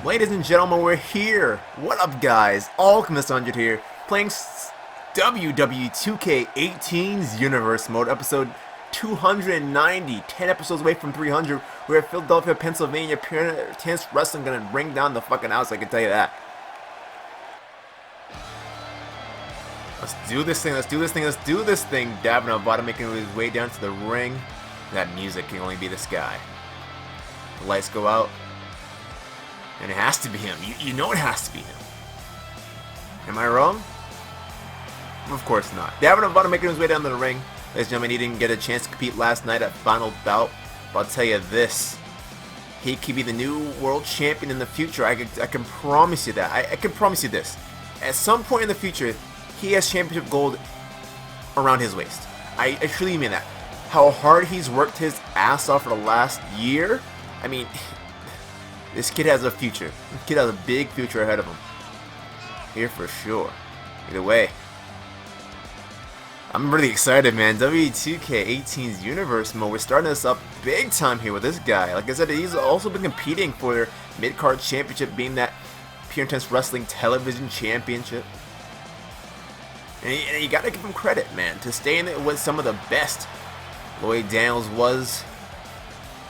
Ladies and gentlemen, we're here. What up, guys? Alchemist 100 here, playing WWE 2K18's Universe Mode, episode 290, 10 episodes away from 300. We're at Philadelphia, Pennsylvania. Pure Tense Wrestling gonna bring down the fucking house, I can tell you that. Let's do this thing, let's do this thing, let's do this thing. Gavin making his way down to the ring. That music can only be this guy. The lights go out. And it has to be him. You know it has to be him. Am I wrong? Of course not. Gavin making his way down to the ring. Ladies and gentlemen, he didn't get a chance to compete last night at Final Bout. But I'll tell you this. He could be the new world champion in the future. I can promise you that. I can promise you this. At some point in the future, he has championship gold around his waist. I truly mean that. How hard he's worked his ass off for the last year. I mean... This kid has a future. This kid has a big future ahead of him. Here for sure. Either way. I'm really excited, man. WWE2K18's Universe Mode. We're starting this up big time here with this guy. Like I said, he's also been competing for mid-card championship, being that Pure Intense Wrestling Television Championship. And you gotta give him credit, man, to stay in it with some of the best. Lloyd Daniels was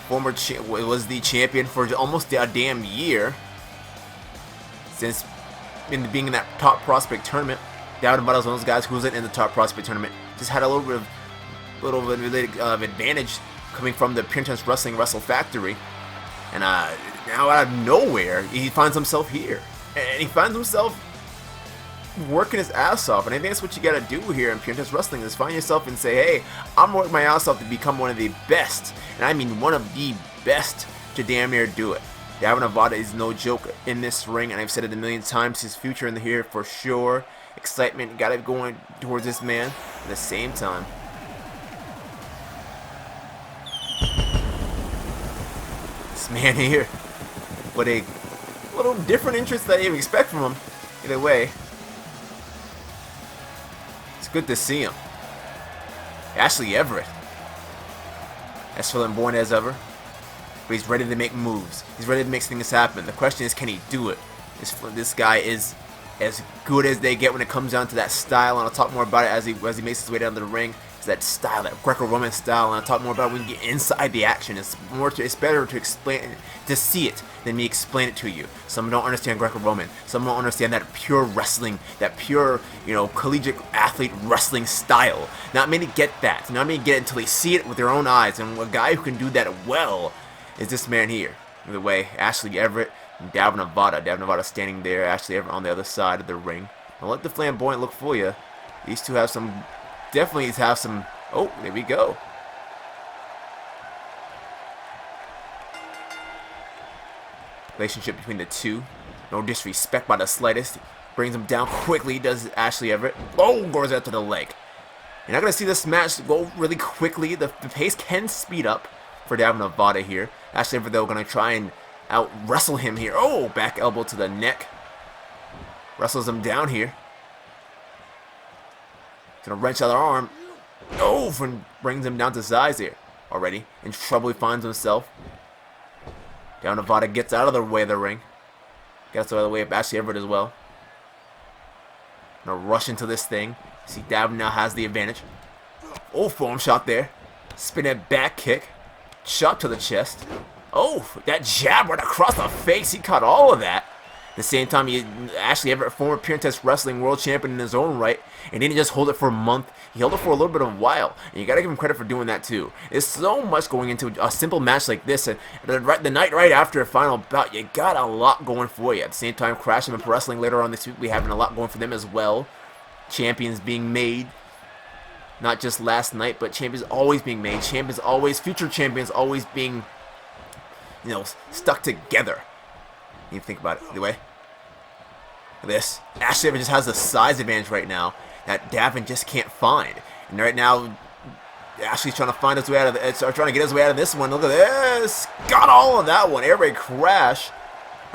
the champion for almost a damn year, since being in that top prospect tournament. Gavin was one of those guys who wasn't in the top prospect tournament, just had a little bit of advantage coming from the Pure Intense Wrestling Wrestle Factory, and now out of nowhere he finds himself here, and he finds himself working his ass off. And I think that's what you gotta do here in Pure Intense Wrestling, is find yourself and say, hey, I'm working my ass off to become one of the best, and I mean one of the best, to damn near do it. Gavin is no joke in this ring, and I've said it a million times, his future in here for sure. Excitement got it going towards this man. At the same time, this man here, what a little different interest that you expect from him. Either way, good to see him. Ashley Everett, as flamboyant as ever, but he's ready to make moves. He's ready to make things happen. The question is, can he do it? This guy is as good as they get when it comes down to that style, and I'll talk more about it as he makes his way down to the ring. It's that style, that Greco-Roman style, and I'll talk more about it when we get inside the action. It's better to explain, to see it, than me explain it to you. Some don't understand Greco-Roman. Some don't understand that pure wrestling, that pure, collegiate athlete wrestling style. Not many get that. Not many get it until they see it with their own eyes. And a guy who can do that well is this man here. Either way, Ashley Everett and Gavin. Gavin standing there. Ashley Everett on the other side of the ring. Don't let the flamboyant look fool you. These two have some... Definitely have some... Oh, there we go. Relationship between the two. No disrespect by the slightest. Brings him down quickly, does Ashley Everett. Oh, goes out to the leg. You're not going to see this match go really quickly. The pace can speed up for Gavin here. Ashley Everett, though, going to try and out-wrestle him here. Oh, back elbow to the neck. Wrestles him down here. Gonna wrench out the arm. Oh, and brings him down to size here. Already in trouble, he finds himself. Gavin gets out of the way of the ring. Gets out of the way of Ashley Everett as well. Gonna rush into this thing. See, Gavin now has the advantage. Oh, forearm shot there. Spinning back kick. Shot to the chest. Oh, that jab right across the face. He caught all of that. At the same time, Ashley Everett, former Pure Intense Wrestling World Champion in his own right, and didn't just hold it for a month. He held it for a little bit of a while, and you gotta give him credit for doing that too. There's so much going into a simple match like this, and the night right after a Final Bout, you got a lot going for you. At the same time, Crash and Pro Wrestling later on this week, we having a lot going for them as well. Champions being made, not just last night, but champions always being made. Champions always, future champions always being, stuck together. You think about it. Anyway, look at this. Ashley Everett just has the size advantage right now that Gavin just can't find. And right now, Ashley's trying to find his way out of trying to get his way out of this one. Look at this. Got all of that one. Air raid crash.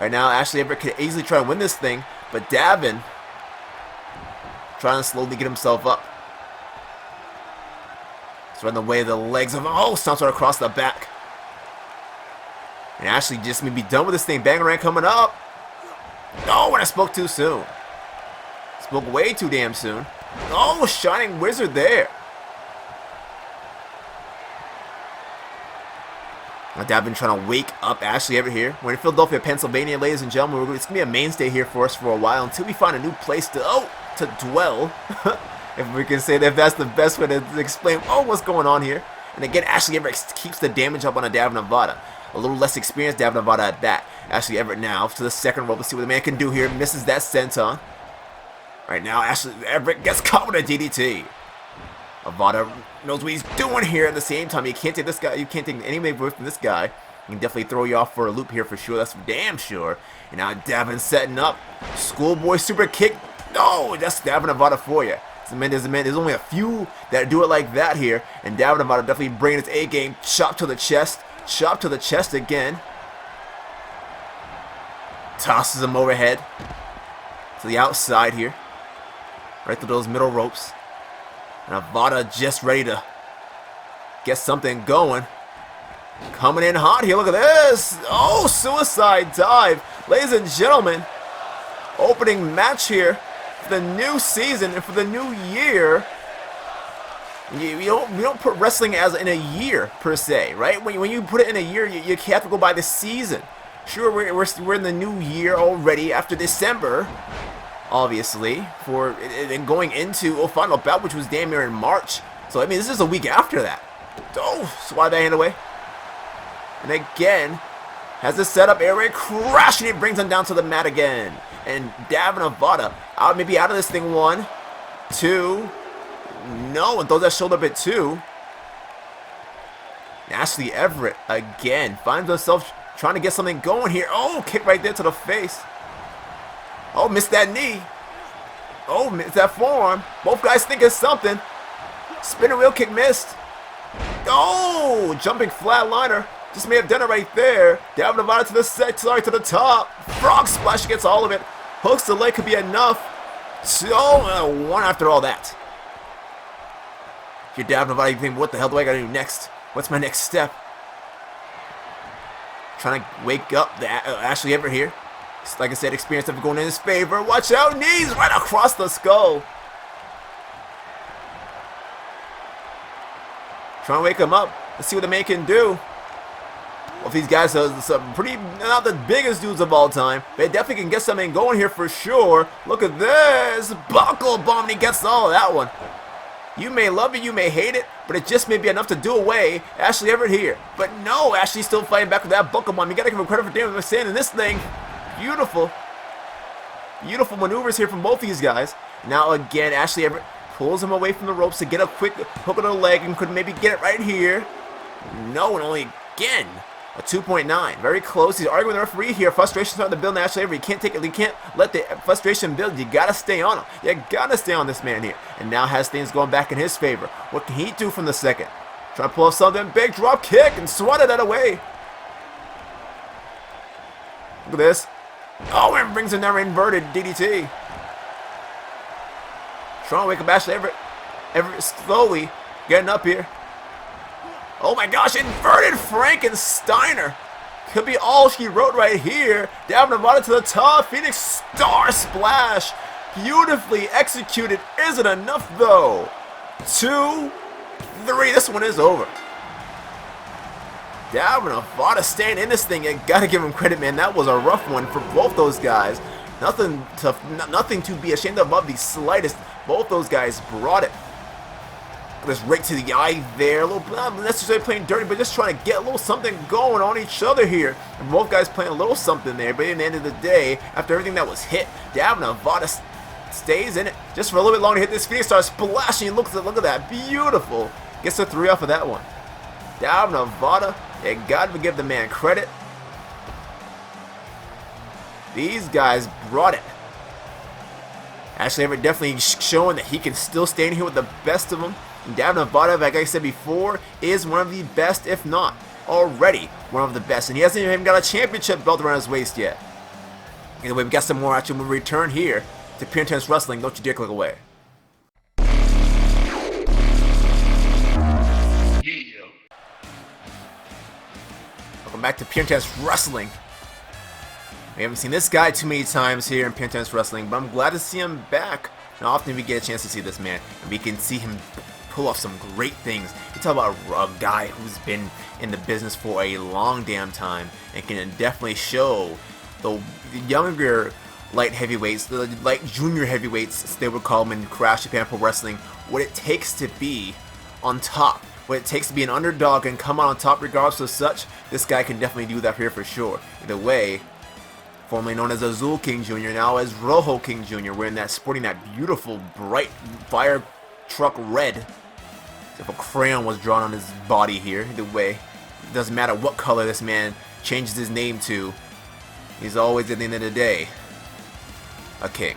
Right now, Ashley Everett could easily try and win this thing, but Gavin trying to slowly get himself up. He's running the way of the legs of him. Oh, stomps right across the back. And Ashley just may be done with this thing. Bangarang coming up. Oh, and I spoke too soon. Spoke way too damn soon. Oh, Shining Wizard there. Now Gavin trying to wake up Ashley Everett here. We're in Philadelphia, Pennsylvania, ladies and gentlemen. It's going to be a mainstay here for us for a while until we find a new place to dwell. If we can say that, if that's the best way to explain what's going on here. And again, Ashley Everett keeps the damage up on a Gavin Nevada. A little less experienced Gavin Nevada at that. Ashley Everett now to the second rope. Let's see what the man can do here. Misses that senton. Right now, Ashley Everett gets caught with a DDT. Nevada knows what he's doing here at the same time. You can't take this guy. You can't take any away from this guy. He can definitely throw you off for a loop here for sure. That's for damn sure. And now Gavin setting up. Schoolboy super kick. No, that's Gavin Nevada for you. There's only a few that do it like that here. And Gavin Nevada definitely bringing his A game. Chop to the chest. Chop to the chest again. Tosses him overhead to the outside here. Right through those middle ropes. And Nevada just ready to get something going. Coming in hot here. Look at this. Oh, suicide dive. Ladies and gentlemen, opening match here for the new season and for the new year. We don't put wrestling as in a year per se, right? When you put it in a year, you have to go by the season. Sure, we're in the new year already after December, obviously, and going into Final Bout, which was damn near in March. So I mean, this is a week after that. Oh, swat that hand away. And again, has the setup area crashing. It brings him down to the mat again. And Gavin Nevada maybe out of this thing. 1, 2. No, and throws that shoulder bit too. Ashley Everett again finds herself trying to get something going here. Oh, kick right there to the face. Oh, missed that knee. Oh, missed that forearm. Both guys think it's something. Spinner wheel kick missed. Oh, jumping flatliner. Just may have done it right there. Gavin Nevada to the top. Frog splash gets all of it. Hooks the leg could be enough. So, one after all that. If you're Gavin Nevada, you think, what the hell do I gotta do next? What's my next step? Trying to wake up the Ashley Everett here. Like I said, experience of going in his favor. Watch out, knees right across the skull. Trying to wake him up. Let's see what the man can do. Well, if these guys are some not the biggest dudes of all time, they definitely can get something going here for sure. Look at this. Buckle bomb, and he gets all of that one. You may love it, you may hate it, but it just may be enough to do away Ashley Everett here. But no, Ashley's still fighting back with that buckle bomb. You gotta give him credit for damn standing in this thing. Beautiful. Beautiful maneuvers here from both these guys. Now again, Ashley Everett pulls him away from the ropes to get a quick hook of the leg and could maybe get it right here. No, and only again a 2.9. Very close. He's arguing with the referee here. Frustration's starting to build in Ashley Everett. You can't let the frustration build. You gotta stay on him. You gotta stay on this man here. And now has things going back in his favor. What can he do from the second? Try to pull off something. Big drop kick and swatted that away. Look at this. Oh, and brings him down inverted DDT. Trying to wake up Ashley Everett. Everett slowly getting up here. Oh my gosh, inverted Frankensteiner. Could be all she wrote right here. Gavin Nevada to the top. Phoenix Star Splash. Beautifully executed. Isn't enough though. 2, 3. This one is over. Gavin Nevada staying in this thing. You gotta give him credit, man. That was a rough one for both those guys. Nothing to be ashamed of the slightest. Both those guys brought it. This right to the eye there. A little, not necessarily playing dirty, but just trying to get a little something going on each other here. And both guys playing a little something there. But in the end of the day, after everything that was hit, Gavin Nevada stays in it just for a little bit longer. Hit this Phoenix Star splashing. Look at that. Beautiful. Gets a 3 off of that one. Gavin Nevada, you got to give the man credit. These guys brought it. Ashley Everett definitely showing that he can still stay in here with the best of them. And Gavin Nevada, like I said before, is one of the best, if not already one of the best. And he hasn't even got a championship belt around his waist yet. Anyway, we got some more action when we return here to Pure Intense Wrestling. Don't you dare click away. Welcome back to Pure Intense Wrestling. We haven't seen this guy too many times here in Pure Intense Wrestling, but I'm glad to see him back. And often we get a chance to see this man, and we can see him pull off some great things. You talk about a guy who's been in the business for a long damn time and can definitely show the younger light heavyweights, the light junior heavyweights, as they would call them in Crash Japan Pro Wrestling, what it takes to be on top, what it takes to be an underdog and come out on top regardless of such. This guy can definitely do that here for sure. Either way, formerly known as Azul King Jr., now as Rojo King Jr., wearing that, sporting that beautiful, bright fire truck red. If a crayon was drawn on his body here, either way, it doesn't matter what color this man changes his name to, he's always, at the end of the day, a king.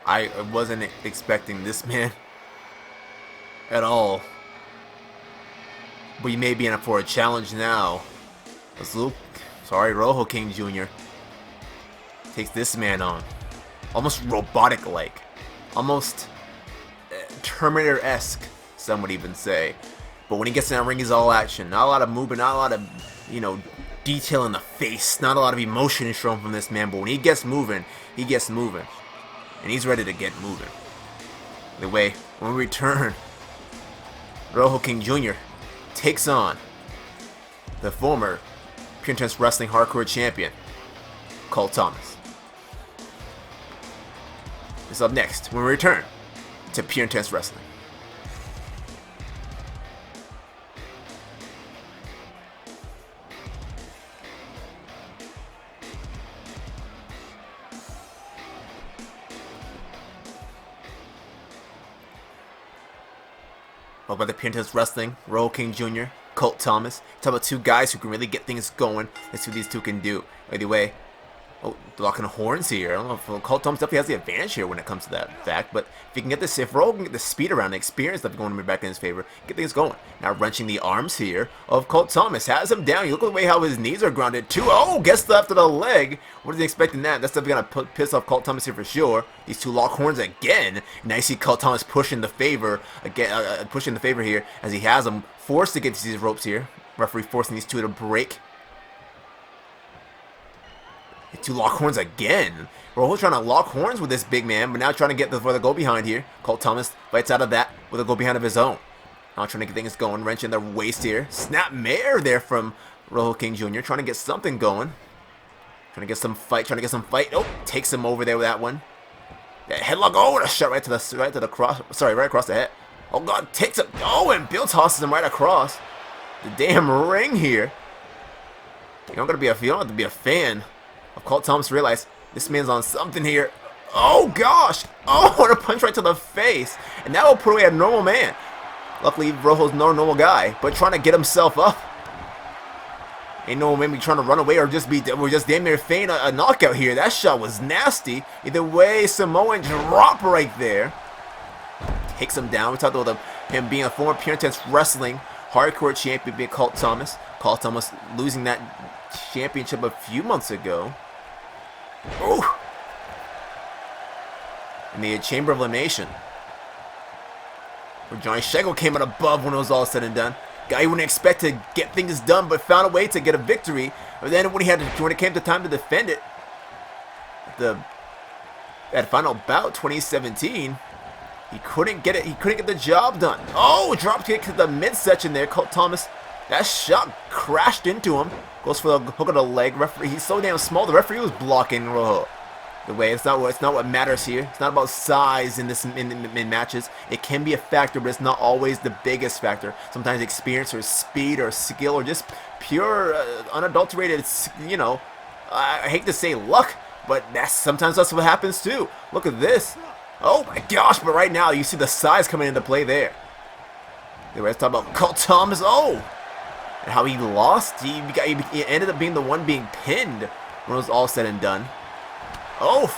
I wasn't expecting this man at all, but he may be in for a challenge now. Rojo King Jr. takes this man on, almost robotic-like, almost Terminator-esque, some would even say. But when he gets in that ring, he's all action. Not a lot of movement, not a lot of, detail in the face, not a lot of emotion is shown from this man. But when he gets moving, he gets moving. And he's ready to get moving. The way, when we return, Rojo King Jr. takes on the former Pure Intense Wrestling Hardcore Champion, Colt Thomas. This is up next when we return to Pure Intense Wrestling. By the Pure Intense Wrestling, Rojo King Jr., Colt Thomas. Talk about two guys who can really get things going. Let's see what these two can do. Anyway, locking horns here. I don't know if Colt Thomas definitely has the advantage here when it comes to that fact, but if he can get this, if Rojo can get the speed around, the experience stuff going back in his favor, get things going. Now wrenching the arms here of Colt Thomas, has him down. You look at the way how his knees are grounded too. Oh, gets left to the leg. What is he expecting that? That's definitely gonna piss off Colt Thomas here for sure. These two lock horns again. Now you see Colt Thomas pushing the favor again, pushing the favor here as he has him forced to get to these ropes here. Referee forcing these two to break. Two lock horns again. Rojo's trying to lock horns with this big man, but now trying to get for the go behind here. Colt Thomas fights out of that with a go behind of his own. Now trying to get things going, wrenching the waist here. Snap mare there from Rojo King Jr. Trying to get something going. Trying to get some fight. Oh, takes him over there with that one. That headlock. Oh, and a shot right to the cross. Sorry, right across the head. Oh God, takes him. Oh, and Bill tosses him right across the damn ring here. You don't have to be a fan of Colt Thomas, realize this man's on something here. Oh gosh! Oh, what a punch right to the face, and that will put away a normal man. Luckily, Rojo's no normal guy, but trying to get himself up. Ain't no maybe trying to run away or just damn near feign a knockout here. That shot was nasty. Either way, Samoan drop right there. Takes him down. We talked about him being a former Pure Intense Wrestling Hardcore Champion, being Colt Thomas. Colt Thomas losing that championship a few months ago. Ooh! In the Chamber of Elimination, where Johnny Shego came out above when it was all said and done. Guy you wouldn't expect to get things done, but found a way to get a victory. But then when it came to time to defend it, at Final Bout 2017, he couldn't get it. He couldn't get the job done. Oh, drop kick to the midsection there. Colt Thomas, that shot crashed into him. Goes for the hook of the leg. Referee, he's so damn small. The referee was blocking Rojo. The way it's not what matters here. It's not about size in matches. It can be a factor, but it's not always the biggest factor. Sometimes experience or speed or skill or just pure unadulterated, I hate to say luck, but sometimes that's what happens too. Look at this. Oh my gosh, but right now you see the size coming into play there. Let's talk about Colt Thomas. Oh! And how he lost. He ended up being the one being pinned when it was all said and done. Oh!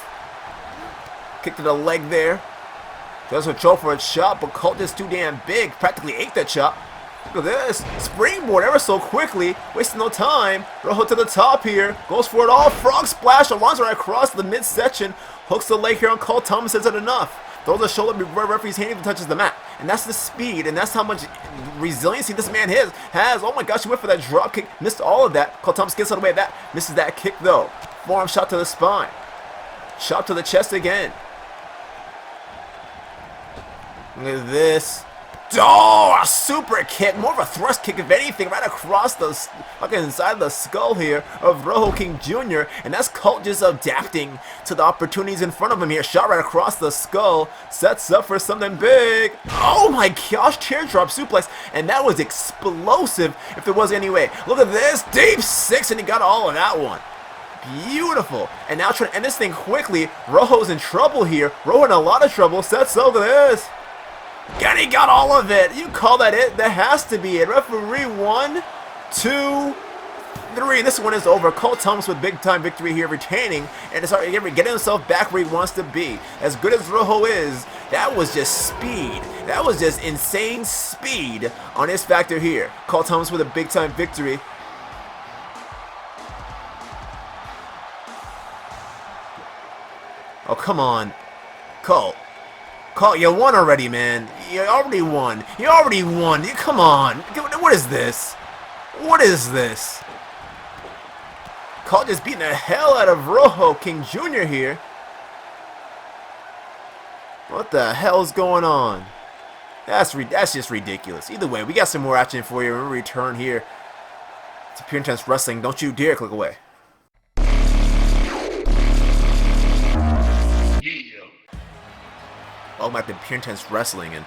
Kick to the leg there. Goes for Cho for a chop, but Colt is too damn big. Practically ate that chop. Look at this. Springboard ever so quickly. Wasting no time. Rojo to the top here. Goes for it all. Frog splash. Runs right across the midsection. Hooks the leg here on Colt. Thomas says it enough. Throws a shoulder before referee's hand even touches the mat. And that's the speed. And that's how much resiliency this man has. Oh my gosh, he went for that drop kick. Missed all of that. Colt Thomas gets out of the way of that. Misses that kick though. Forearm shot to the spine. Shot to the chest again. Look at this. Oh, a super kick. More of a thrust kick, if anything, right across the fucking inside the skull here of Rojo King Jr. And that's Colt just adapting to the opportunities in front of him here. Shot right across the skull. Sets up for something big. Oh my gosh, teardrop suplex. And that was explosive if there was any way. Look at this. Deep six, and he got all of that one. Beautiful. And now trying to end this thing quickly. Rojo's in trouble here. Rojo in a lot of trouble. Sets up. Look at this. And he got all of it. You call that it? That has to be it. Referee 1, 2, 3. This one is over. Colt Thomas with big time victory here, retaining and it's getting himself back where he wants to be. As good as Rojo is, that was just speed. That was just insane speed on his factor here. Colt Thomas with a big time victory. Oh, come on. Colt, you won already, man. You already won. You already won. Come on. What is this? What is this? Colt just beating the hell out of Rojo King Jr. here. What the hell's going on? That's just ridiculous. Either way, we got some more action for you when we return here to Pure Intense Wrestling. Don't you dare click away. Welcome back to Pure Intense Wrestling, and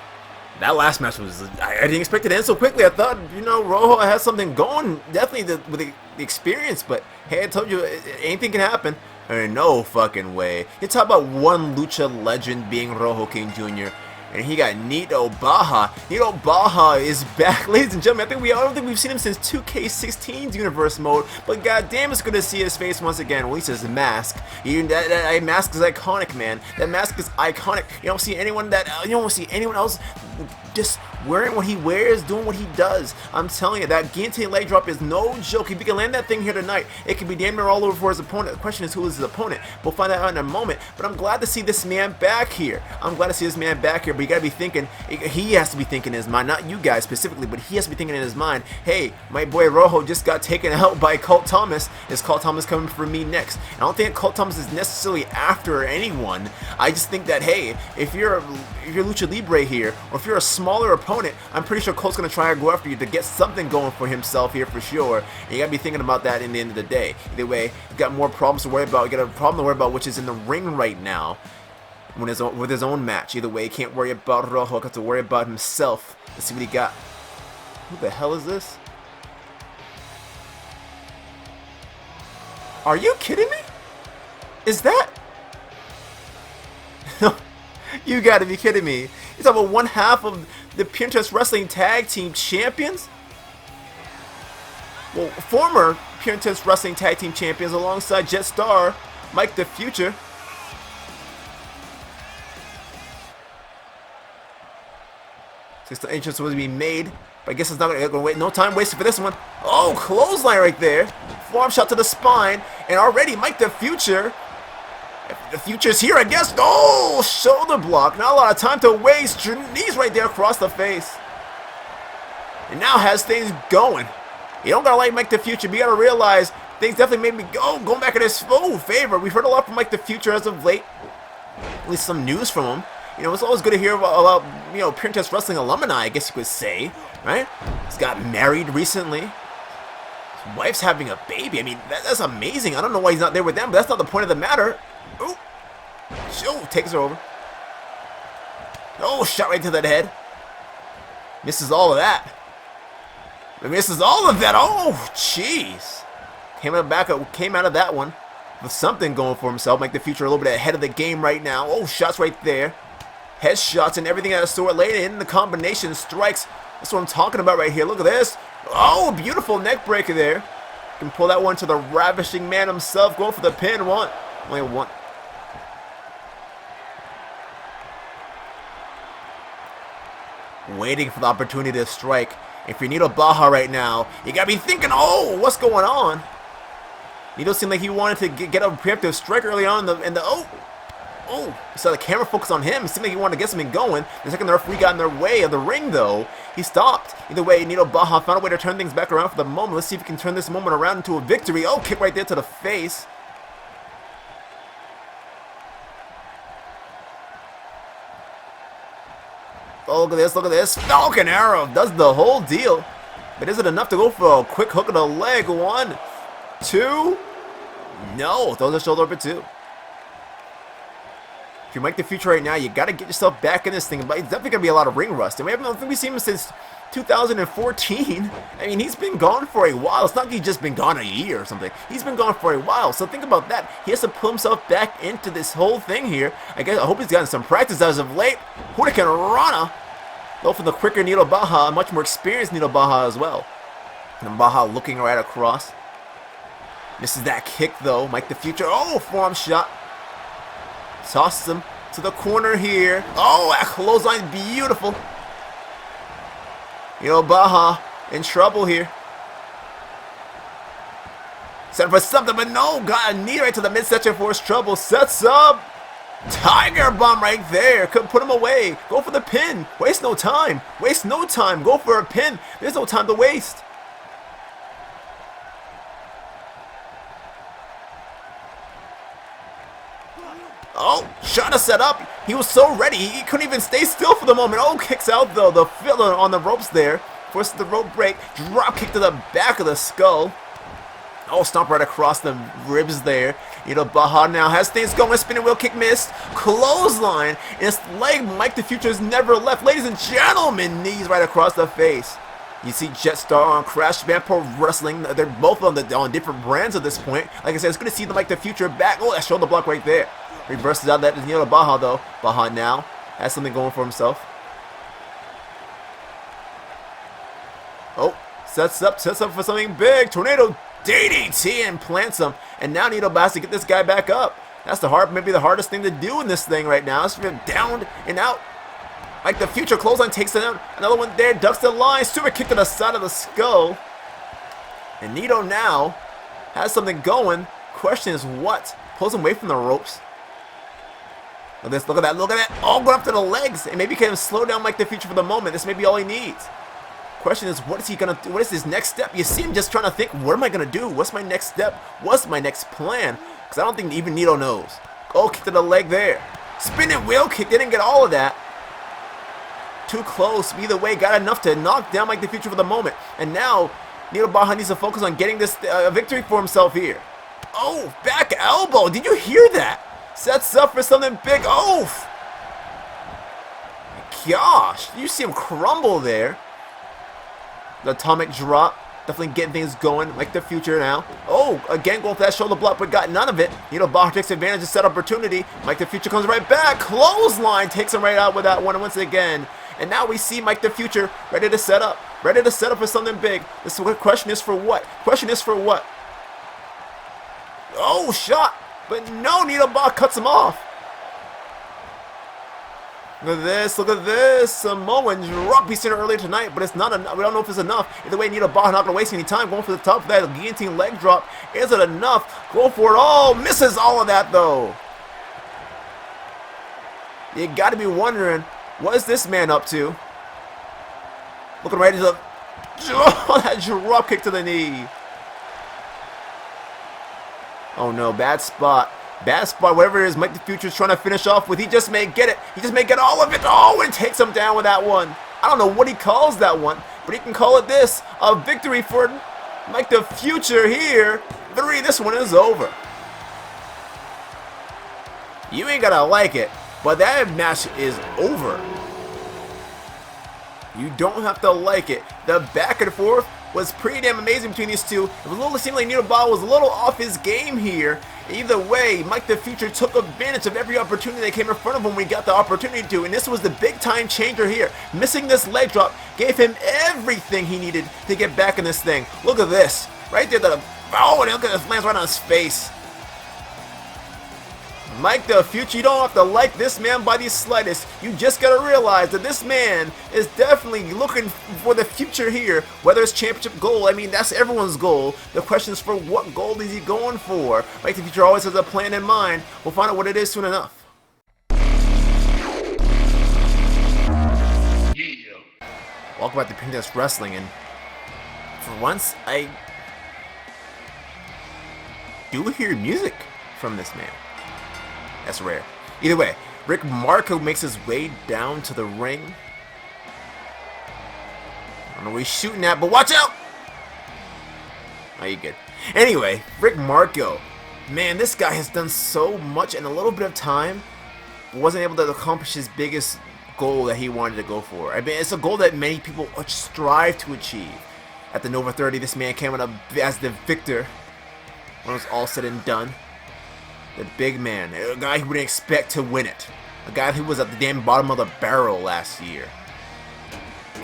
that last match was, I didn't expect it to end so quickly. I thought, you know, Rojo has something going, definitely with the experience, but hey, I told you, anything can happen. No fucking way. You talk about one lucha legend being Rojo King Jr., and he got Nieto Baja. Nieto Baja is back, ladies and gentlemen. I don't think we've seen him since 2K16's universe mode, but goddamn, it's good to see his face once again. At least his mask. That mask is iconic, man. That mask is iconic. You don't see anyone else just wearing what he wears, doing what he does. I'm telling you, that guillotine leg drop is no joke. If he can land that thing here tonight, it could be damn near all over for his opponent. The question is, who is his opponent? We'll find that out in a moment. But I'm glad to see this man back here. I'm glad to see this man back here. But you gotta be thinking, he has to be thinking in his mind, not you guys specifically, but he has to be thinking in his mind, hey, my boy Rojo just got taken out by Colt Thomas. Is Colt Thomas coming for me next? I don't think Colt Thomas is necessarily after anyone. I just think that, hey, if you're Lucha Libre here, or if you're a smaller opponent, I'm pretty sure Colt's going to try to go after you to get something going for himself here for sure. And you got to be thinking about that in the end of the day. Either way, you got more problems to worry about. You got a problem to worry about, which is in the ring right now with his own match. Either way, he can't worry about Rojo. Got to worry about himself. Let's see what he got. Who the hell is this? Are you kidding me? Is that? You gotta be kidding me. He's about one half of the Pure Intense Wrestling Tag Team Champions? Well, former Pure Intense Wrestling Tag Team Champions alongside Jetstar, Mike the Future. Since the entrance was being made, but I guess it's not going to wait. No time wasted for this one. Oh, clothesline right there. Forearm shot to the spine, and already Mike the Future. The Future's here, I guess. Oh, shoulder block. Not a lot of time to waste. Knees right there across the face. And now has things going. You don't gotta like Mike the Future, but you gotta realize things definitely made me going back in his favor. We've heard a lot from Mike the Future as of late. At least some news from him. You know, it's always good to hear about you know, Pure Intense Wrestling alumni, I guess you could say, right? He's got married recently. His wife's having a baby. I mean, that's amazing. I don't know why he's not there with them, but that's not the point of the matter. Oh, takes her over. Oh, shot right to the head. Misses all of that. Misses all of that. Oh, jeez. Came out of that one with something going for himself. Make the Future a little bit ahead of the game right now. Oh, shots right there. Headshots and everything out of sort later in the combination strikes. That's what I'm talking about right here. Look at this. Oh, beautiful neck breaker there. Can pull that one to the ravishing man himself. Going for the pin. Only one. waiting for the opportunity to strike. If you're Nieto Baja right now, you gotta be thinking, oh, what's going on? Nieto seemed like he wanted to get a preemptive strike early on in the you saw the camera focus on him. It seemed like he wanted to get something going. The second the referee got in their way of the ring, though, he stopped. Either way, Nieto Baja found a way to turn things back around for the moment. Let's see if he can turn this moment around into a victory. Oh, kick right there to the face. Oh, look at this, look at this. Falcon Arrow does the whole deal. But is it enough to go for a quick hook of the leg? 1, 2. No, throws the shoulder over 2. If you're Mike the Future right now, you got to get yourself back in this thing. But it's definitely going to be a lot of ring rust. And I don't think we've seen him since 2014. I mean, he's been gone for a while. It's not like he's just been gone a year or something. He's been gone for a while. So think about that. He has to pull himself back into this whole thing here. I hope he's gotten some practice as of late. Hurricane Rana. Though for the quicker Nieto Baja, much more experienced Nieto Baja as well. And Baja looking right across. Misses that kick though. Mike the Future. Oh, forearm shot. Tosses him to the corner here. Oh, that clothesline, beautiful. Nieto Baja in trouble here. Set for something, but no. Got a knee right to the midsection for his trouble. Sets up. Tiger bomb right there. Couldn't put him away. Go for the pin. Waste no time. Waste no time. Go for a pin. There's no time to waste. Oh, trying to set up. He was so ready. He couldn't even stay still for the moment. Oh, kicks out though. The filler on the ropes there. Forces the rope break. Drop kick to the back of the skull. Oh, stomp right across the ribs there. Nieto Baja now has things going. Spinning wheel kick missed. Clothesline. And his leg, Mike the Future, has never left. Ladies and gentlemen, knees right across the face. You see Jetstar on Crash Band Pro Wrestling. They're both on different brands at this point. Like I said, it's good to see the Mike the Future back. Oh, that shoulder block right there. Reverses out that Nieto Baja though. Baja now has something going for himself. Oh, sets up for something big. Tornado DDT and plants him. And now Nieto Baja has to get this guy back up. That's maybe the hardest thing to do in this thing right now. It's down and out. Like the Future clothesline takes it down. Another one there, ducks the line. Super kick to the side of the skull. And Nieto now has something going. Question is what? Pulls him away from the ropes. Look at this, look at that, look at that. All going up to the legs. And maybe can slow down Mike the Future for the moment. This may be all he needs. Question is, what is he gonna do? What is his next step? You see him just trying to think, what am I gonna do? What's my next step? What's my next plan? Because I don't think even Nieto knows. Oh, kick to the leg there. Spinning wheel kick, didn't get all of that. Too close. Either way, got enough to knock down Mike the Future for the moment. And now, Nieto Baja needs to focus on getting this victory for himself here. Oh, back elbow. Did you hear that? Sets up for something big. Oh! Gosh, you see him crumble there. The atomic drop. Definitely getting things going. Like the Future now. Oh, again going for that shoulder block, but got none of it. Nieto Baja takes advantage of set opportunity. Mike the Future comes right back. Clothesline takes him right out with that one once again. And now we see Mike the Future ready to set up. Ready to set up for something big. This question is for what? Question is for what? Oh, shot. But no, Nieto Baja cuts him off. Look at this, look at this. Samoan drop. We seen it earlier tonight, but it's not enough. We don't know if it's enough. Either way, Nieto Baja not gonna waste any time. Going for the top of that guillotine leg drop. Is it enough? Go for it. Oh, misses all of that though. You gotta be wondering, what is this man up to? Looking right into the that drop kick to the knee. Oh no, bad spot. Bad spot, whatever it is Mike the Future is trying to finish off with. He just may get it. He just may get all of it. Oh, and takes him down with that one. I don't know what he calls that one, but he can call it this. A victory for Mike the Future here. 3, this one is over. You ain't gotta like it, but that match is over. You don't have to like it. The back and forth was pretty damn amazing between these two. It seemed like Nieto Baja was a little off his game here. Either way, Mike the Future took advantage of every opportunity that came in front of him when he got the opportunity to, and this was the big time changer here. Missing this leg drop gave him everything he needed to get back in this thing. Look at this. Right there, and look at this, lands right on his face. Mike the Future, you don't have to like this man by the slightest. You just gotta realize that this man is definitely looking for the future here. Whether it's championship goal, I mean, that's everyone's goal. The question is for what goal is he going for? Mike the Future always has a plan in mind. We'll find out what it is soon enough. Welcome back to Princess Wrestling, and for once, I do hear music from this man. That's rare. Either way, Rick Marco makes his way down to the ring. I don't know where he's shooting at, but watch out! Oh, you good. Anyway, Rick Marco. Man, this guy has done so much in a little bit of time. Wasn't able to accomplish his biggest goal that he wanted to go for. I mean, it's a goal that many people strive to achieve. At the Nova 30, this man came out as the victor when it was all said and done. The big man, a guy who wouldn't expect to win it. A guy who was at the damn bottom of the barrel last year.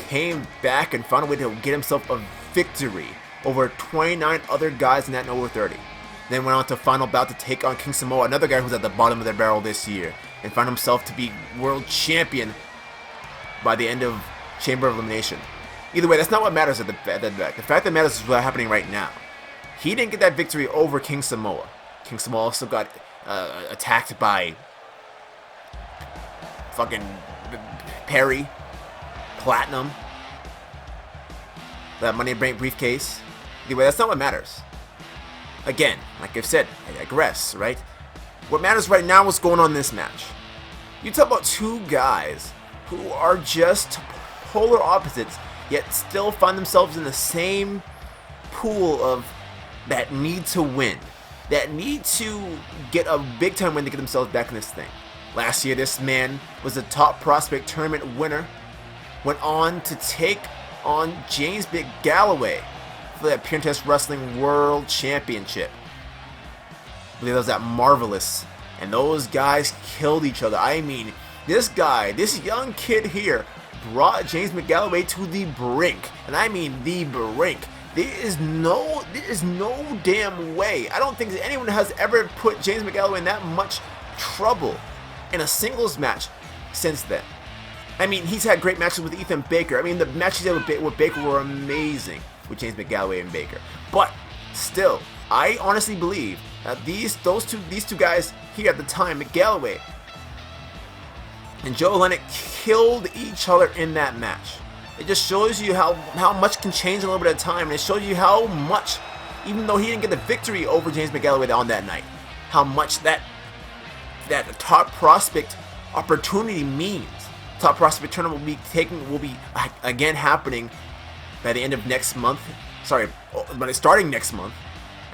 Came back and found a way to get himself a victory over 29 other guys in that Nova 30. Then went on to Final Bout to take on King Samoa, another guy who was at the bottom of the barrel this year, and found himself to be world champion by the end of Chamber of Elimination. Either way, that's not what matters at the fact. The fact that matters is what's happening right now. He didn't get that victory over King Samoa. King Samoa also got attacked by fucking Perry, Platinum, that Money in the Bank briefcase. Anyway, that's not what matters. Again, like I've said, I digress, right? What matters right now is what's going on in this match. You talk about two guys who are just polar opposites, yet still find themselves in the same pool of that need to win. That need to get a big time win to get themselves back in this thing. Last year, this man was a top prospect tournament winner. Went on to take on James Big Galloway for that Princess Wrestling World Championship. I believe that was at Marvelous. And those guys killed each other. I mean, this guy, this young kid here, brought James McGalloway to the brink. And I mean the brink. There is no damn way. I don't think that anyone has ever put James McGalloway in that much trouble in a singles match since then. I mean, he's had great matches with Ethan Baker. I mean, the matches he had with Baker were amazing with James McGalloway and Baker. But still, I honestly believe that these two guys here at the time, McGalloway and Joe Hellenic, killed each other in that match. It just shows you how much can change in a little bit of time, and it shows you how much, even though he didn't get the victory over James McGalloway on that night, how much that top prospect opportunity means. Top prospect tournament will be again happening by the end of next month. Sorry, but it's starting next month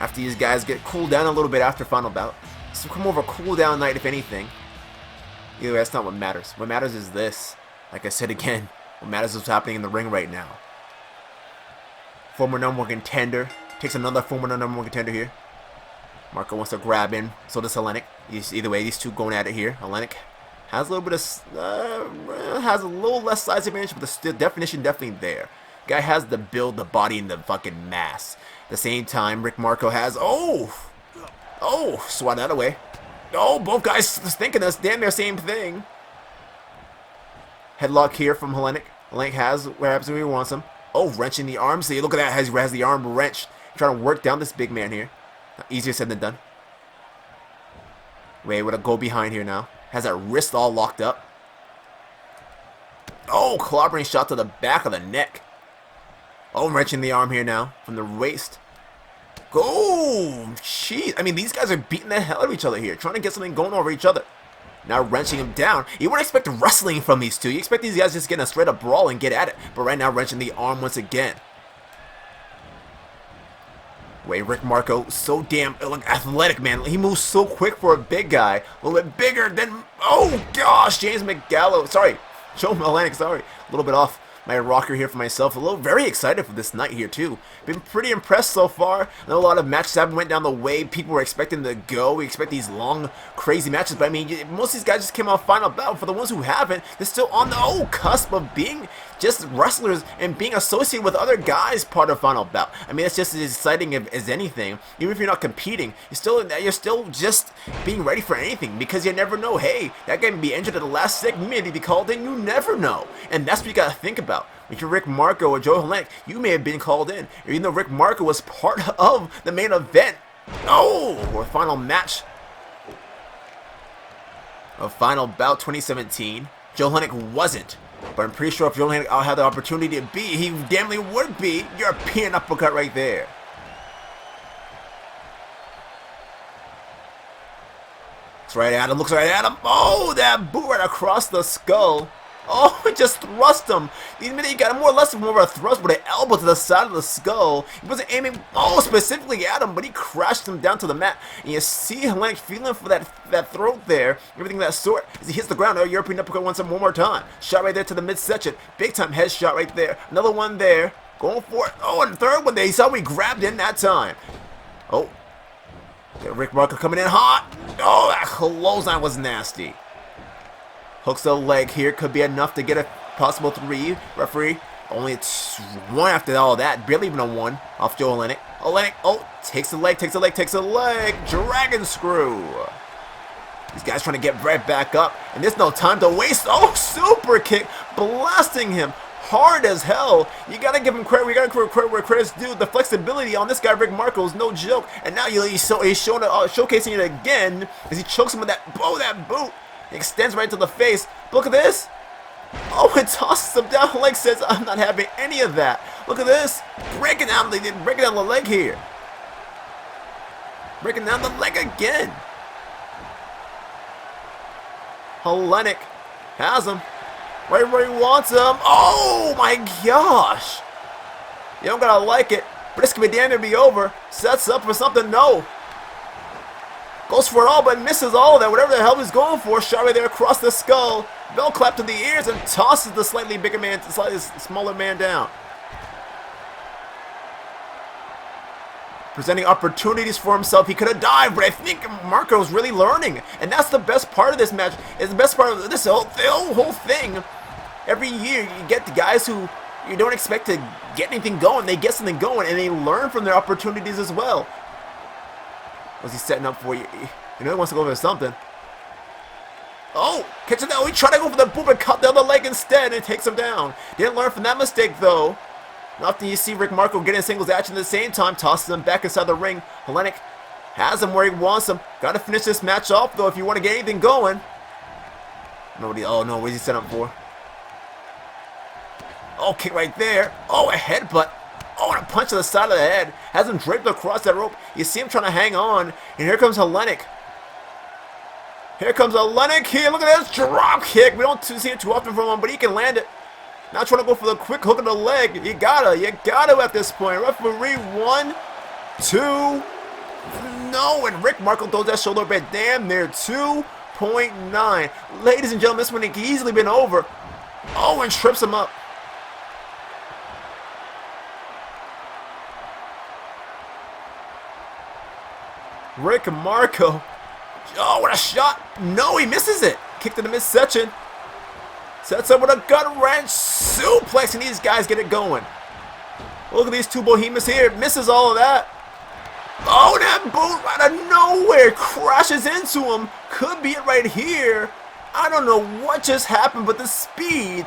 after these guys get cooled down a little bit after Final Bout. So come over a cool down night, if anything. Either way, that's not what matters. What matters is this. Like I said again, what matters is what's happening in the ring right now. Former number one contender takes another former number one contender here. Marco wants to grab in, so does Hellenic. Either way, these two going at it here. Hellenic has a little bit of has a little less size advantage, but the definition definitely there. Guy has the build, the body, and the fucking mass. At the same time, Rick Marco has swat that away. Oh, both guys thinking this damn near same thing. Headlock here from Hellenic. Hellenic has where happens when he wants him. Oh, wrenching the arm. See, look at that. Has the arm wrenched. Trying to work down this big man here. Easier said than done. Wait, with a go behind here now. Has that wrist all locked up. Oh, clobbering shot to the back of the neck. Oh, wrenching the arm here now from the waist. Go! Jeez. I mean, these guys are beating the hell out of each other here. Trying to get something going over each other. Now wrenching him down. You wouldn't expect wrestling from these two. You expect these guys just get in a straight up brawl and get at it. But right now, wrenching the arm once again. Wait, Rick Marco, so damn athletic, man. He moves so quick for a big guy. A little bit bigger than... Oh, gosh, James McGalloway. Sorry, Joe Hellenic, sorry. A little bit off. my rocker here for myself. Very excited for this night here too. Been pretty impressed so far. I know a lot of matches haven't went down the way people were expecting to go. We expect these long, crazy matches, but I mean, most of these guys just came off Final Bout. For the ones who haven't, they're still on the cusp of being just wrestlers and being associated with other guys part of Final Bout. I mean, it's just as exciting as anything. Even if you're not competing, you're still just being ready for anything, because you never know. Hey, that guy may be injured at the last second, maybe be called in. You never know, and that's what you gotta think about. If you're Rick Marco or Joe Hellenic, you may have been called in, even though Rick Marco was part of the main event. Or final match of Final Bout 2017. Joe Hellenic wasn't, but I'm pretty sure if Joe Hellenic had the opportunity to be, he damnly would be. European uppercut right there. Looks right at him, looks right at him. Oh, that boot right across the skull. Oh, it just thrust him. He got more or less more of a thrust with an elbow to the side of the skull. He wasn't aiming specifically at him, but he crashed him down to the mat. And you see Hellenic feeling for that throat there, everything of that sort, as he hits the ground. European uppercut one more time. Shot right there to the midsection. Big time head shot right there. Another one there. Going for it. Oh, and the third one there. He saw we grabbed in that time. Oh. Got Rick Marco coming in hot. Oh, that clothesline was nasty. Hooks the leg here, could be enough to get a possible 3. Referee, only it's 1 after all that. Barely even a 1 off Joe Hellenic. Hellenic, takes the leg, takes the leg, takes the leg. Dragon screw. These guys trying to get right back up, and there's no time to waste. Oh, super kick, blasting him hard as hell. You gotta give him credit. We gotta give credit where credit's due. The flexibility on this guy, Rick Marco, is no joke. And now he's showcasing it again as he chokes him with that boot. Extends right to the face. Look at this. Oh, it tosses him down. Leg says, I'm not having any of that. Look at this. Breaking down the leg here. Breaking down the leg again. Hellenic has him. Right where he wants him. Oh my gosh. You don't gotta like it, but this could be damn near be over. Sets up for something. No. Goes for it all, but misses all of that. Whatever the hell he's going for. Shot right there across the skull. Bell clap to the ears and tosses the slightly smaller man down. Presenting opportunities for himself. He could have dived, but I think Marco's really learning. And that's the best part of this match. It's the best part of this whole thing. Every year you get the guys who you don't expect to get anything going. They get something going, and they learn from their opportunities as well. What's he setting up for you? You know he wants to go for something. Oh, catch it now. He tried to go for the boot and cut the other leg instead, and it takes him down. Didn't learn from that mistake, though. Often you see Rick Marco getting singles action at the same time, tosses him back inside the ring. Hellenic has him where he wants him. Got to finish this match off, though, if you want to get anything going. Oh, no, what is he set up for? Oh, kick right there. Oh, a headbutt. Oh, and a punch to the side of the head. Has him draped across that rope. You see him trying to hang on. And here comes Hellenic. Here comes Hellenic here. Look at this drop kick. We don't see it too often from him, but he can land it. Now trying to go for the quick hook of the leg. You gotta at this point. Referee 1, 2. No, and Rick Marco throws that shoulder bit damn near 2.9. Ladies and gentlemen, this one could easily been over. Oh, and trips him up. Rick Marco. Oh, what a shot. No, he misses it. Kick to the midsection. Sets up with a gut wrench suplex, and these guys get it going. Look at these two behemoths here. Misses all of that. Oh, that boot out of nowhere crashes into him. Could be it right here. I don't know what just happened, but the speed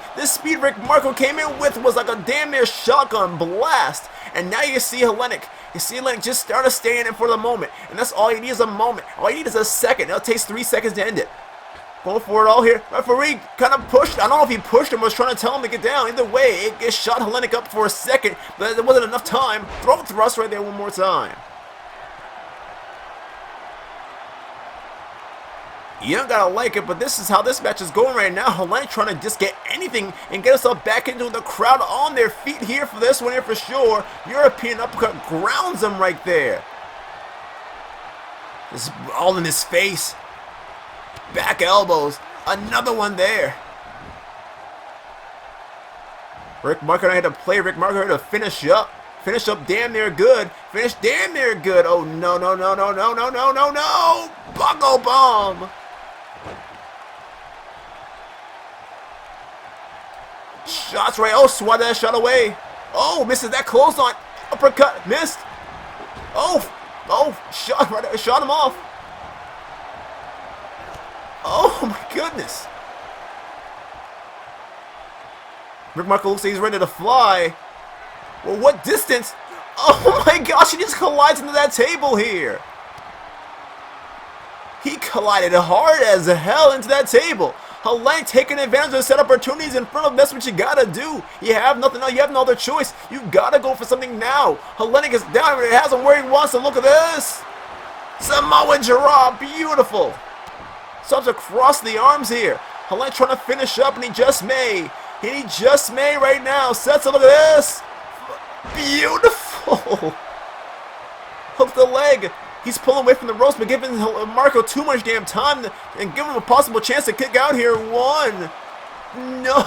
Rick Marco came in with was like a damn near shotgun blast. And now you see Hellenic. You see Hellenic just start to stay in it for the moment. And that's all you need is a moment. All you need is a second. It takes 3 seconds to end it. Going for it all here. Referee kind of pushed. I don't know if he pushed him or was trying to tell him to get down. Either way, it shot Hellenic up for a second, but there wasn't enough time. Throat thrust right there one more time. You don't gotta like it, but this is how this match is going right now. Hellenic trying to just get anything and get herself back into the crowd on their feet here for this one here for sure. European uppercut grounds him right there. This is all in his face. Back elbows. Another one there. Rick Marco had to play. Rick Marco had to finish up. Finish up damn near good. Finish damn near good. Oh, no, no, no, no, no, no, no, no, no. Buckle bomb. Shots right. Oh, swat that shot away. Oh, misses that clothesline. Uppercut. Missed. Oh, shot him off. Oh, my goodness. Rick Marco looks like he's ready to fly. Well, what distance? Oh my gosh, he just collides into that table here. He collided hard as hell into that table. Hellenic taking advantage of set opportunities in front of him. That's what you gotta do. You have nothing else. You have no other choice. You gotta go for something now. Hellenic is down. It has him where he wants to. Look at this. Samoa drop. Beautiful. Stops across the arms here. Hellenic trying to finish up, and he just may. He just may right now. Sets up. Look at this. Beautiful. Hook the leg. He's pulling away from the ropes, but giving Marco too much damn time and giving him a possible chance to kick out here. One. No,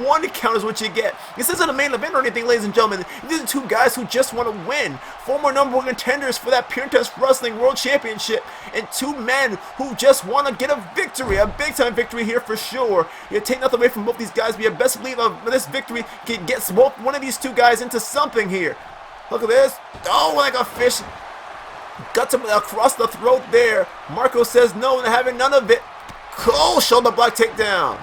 one count is what you get. This isn't a main event or anything, ladies and gentlemen. These are two guys who just want to win. Former number 1 contenders for that Pure Test Wrestling World Championship. And two men who just want to get a victory. A big-time victory here for sure. You take nothing away from both these guys, but you best believe this victory can get one of these two guys into something here. Look at this. Oh, like a fish. Guts him across the throat there. Marco says no, and having none of it. Colt shoulder block takedown.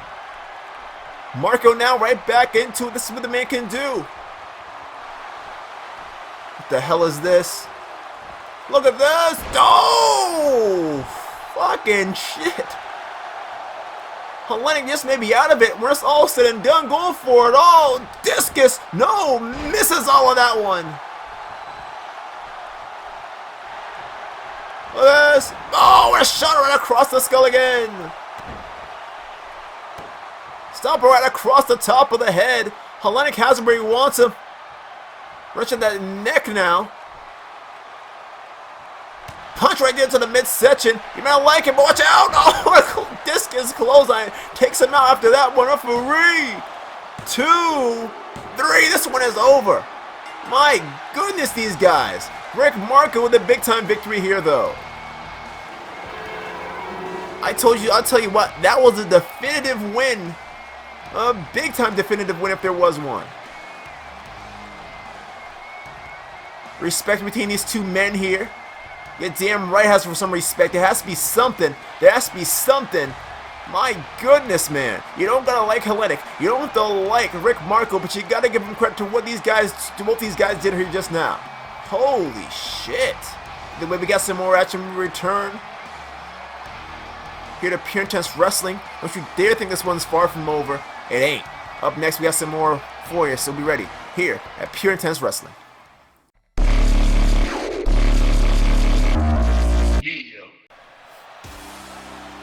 Marco now right back into it. This is what the man can do. What the hell is this? Look at this. Oh! Fucking shit. Hellenic just may be out of it. When it's all said and done, going for it. Oh, discus. No, misses all of that one. Look at this. Oh, a shot right across the skull again. Stop right across the top of the head. Hellenic has him where he wants him. Wrenching that neck now. Punch right into the midsection. You may not like it, but watch out. Oh, discus clothesline. Takes him out after that one. Referee. 2, 3. This one is over. My goodness, these guys. Rick Marco with a big-time victory here, though. I'll tell you what, that was a definitive win. A big-time definitive win if there was one. Respect between these two men here. You're damn right has for some respect. There has to be something. There has to be something. My goodness, man. You don't gotta like Hellenic. You don't have to like Rick Marco, but you gotta give him credit to what both these guys did here just now. Holy shit. The way we got some more action when we return. Here to Pure Intense Wrestling. Don't you dare think this one's far from over. It ain't. Up next, we got some more for you, so be ready. Here at Pure Intense Wrestling.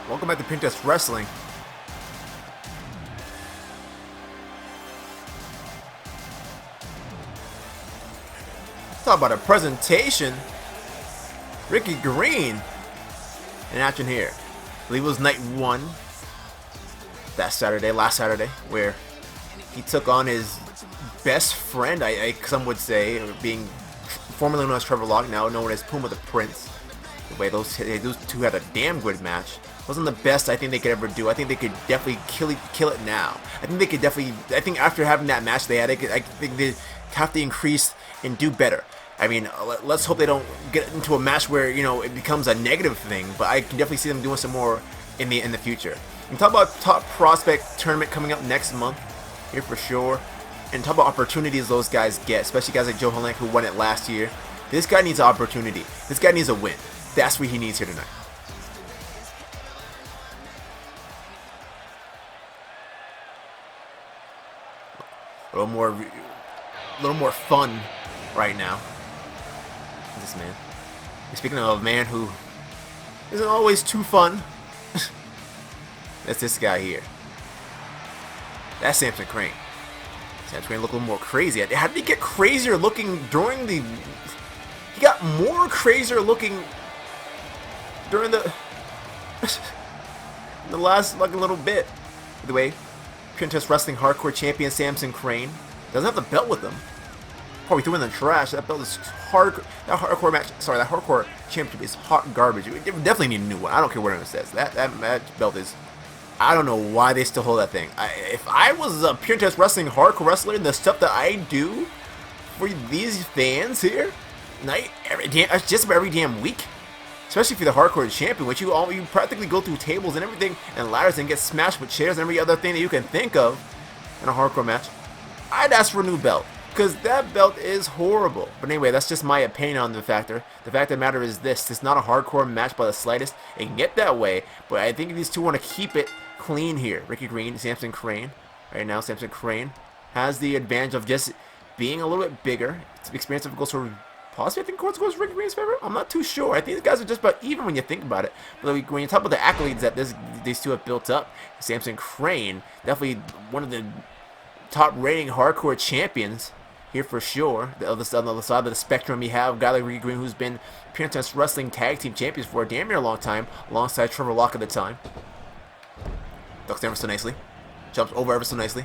Welcome back to Pure Intense Wrestling. Let's talk about a presentation. Ricky Green in action here. I believe it was night 1 last Saturday, where he took on his best friend, some would say, being formerly known as Trevor Locke, now known as Puma the Prince. The way those two had a damn good match. Wasn't the best I think they could ever do. I think they could definitely kill it now. I think after having that match they had, I think they have to increase and do better. I mean, let's hope they don't get into a match where, you know, it becomes a negative thing, but I can definitely see them doing some more in the future. And talk about top prospect tournament coming up next month here for sure. And talk about opportunities those guys get, especially guys like Joe Hellenic who won it last year. This guy needs an opportunity. This guy needs a win. That's what he needs here tonight. A little more fun right now. This man. Speaking of a man who isn't always too fun, that's this guy here. That's Samson Crane. Samson Crane look a little more crazy. How did he get crazier looking during the... He got more crazier looking during the... the last, like, a little bit. By the way, Pure Intense Wrestling Hardcore Champion Samson Crane. Doesn't have the belt with him. Probably threw in the trash. That belt is hard. That hardcore match. Sorry, that hardcore championship is hot garbage. We definitely need a new one. I don't care what anyone says. That belt is. I don't know why they still hold that thing. If I was a Pure Intense Wrestling hardcore wrestler, the stuff that I do for these fans here, just about every damn week, especially for the hardcore champion, which you practically go through tables and everything and ladders and get smashed with chairs and every other thing that you can think of in a hardcore match, I'd ask for a new belt. Because that belt is horrible. But anyway, that's just my opinion on the factor. The fact of the matter is this. It's not a hardcore match by the slightest. It can get that way. But I think these two want to keep it clean here. Ricky Green, Samson Crane. Right now, Samson Crane has the advantage of just being a little bit bigger. Experience of goes for possibly, I think Colt goes Ricky Green's favor. I'm not too sure. I think these guys are just about even when you think about it. But when you talk about the accolades that these two have built up, Samson Crane, definitely one of the top rating hardcore champions here for sure. On the other side of the spectrum, you have a guy like Ricky Green, who's been Pure Intense Wrestling Tag Team Champions for a damn near long time, alongside Trevor Locke at the time. Ducks ever so nicely. Jumps over ever so nicely.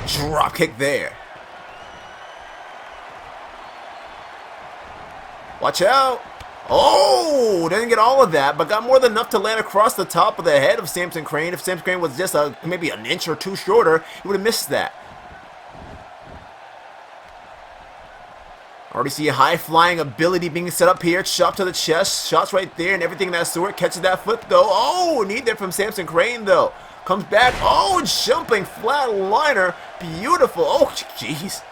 Drop kick there. Watch out. Oh, didn't get all of that, but got more than enough to land across the top of the head of Samson Crane. If Samson Crane was just maybe an inch or two shorter, he would have missed that. Already see a high-flying ability being set up here. Chop to the chest. Shots right there and everything of that sort. Catches that foot, though. Oh, need there from Samson Crane, though. Comes back. Oh, jumping flatliner. Beautiful. Oh, jeez.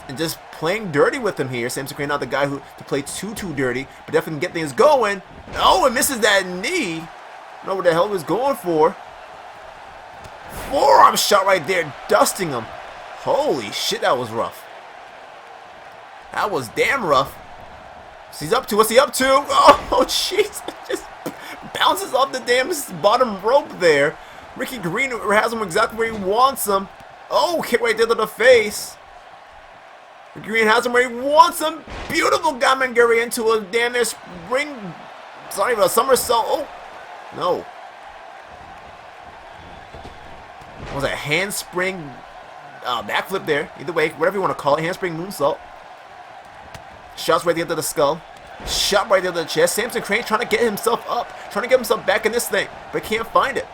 And just playing dirty with him here. Samson Crane not the guy who to play too dirty, but definitely get things going. Oh, and misses that knee. I don't know what the hell he was going for. Forearm shot right there. Dusting him. Holy shit, that was rough. That was damn rough. What's he up to? What's he up to? Oh, jeez. Just bounces off the damn bottom rope there. Ricky Green has him exactly where he wants him. Oh, kick right there to the face. Ricky Green has him where he wants him. Beautiful Gavin into a damn near spring. Sorry, a somersault. Oh, no. What was that? Handspring backflip there. Either way, whatever you want to call it. Handspring moonsault. Shots right there to the skull. Shot right there to the chest. Samson Crane trying to get himself up. Trying to get himself back in this thing. But can't find it.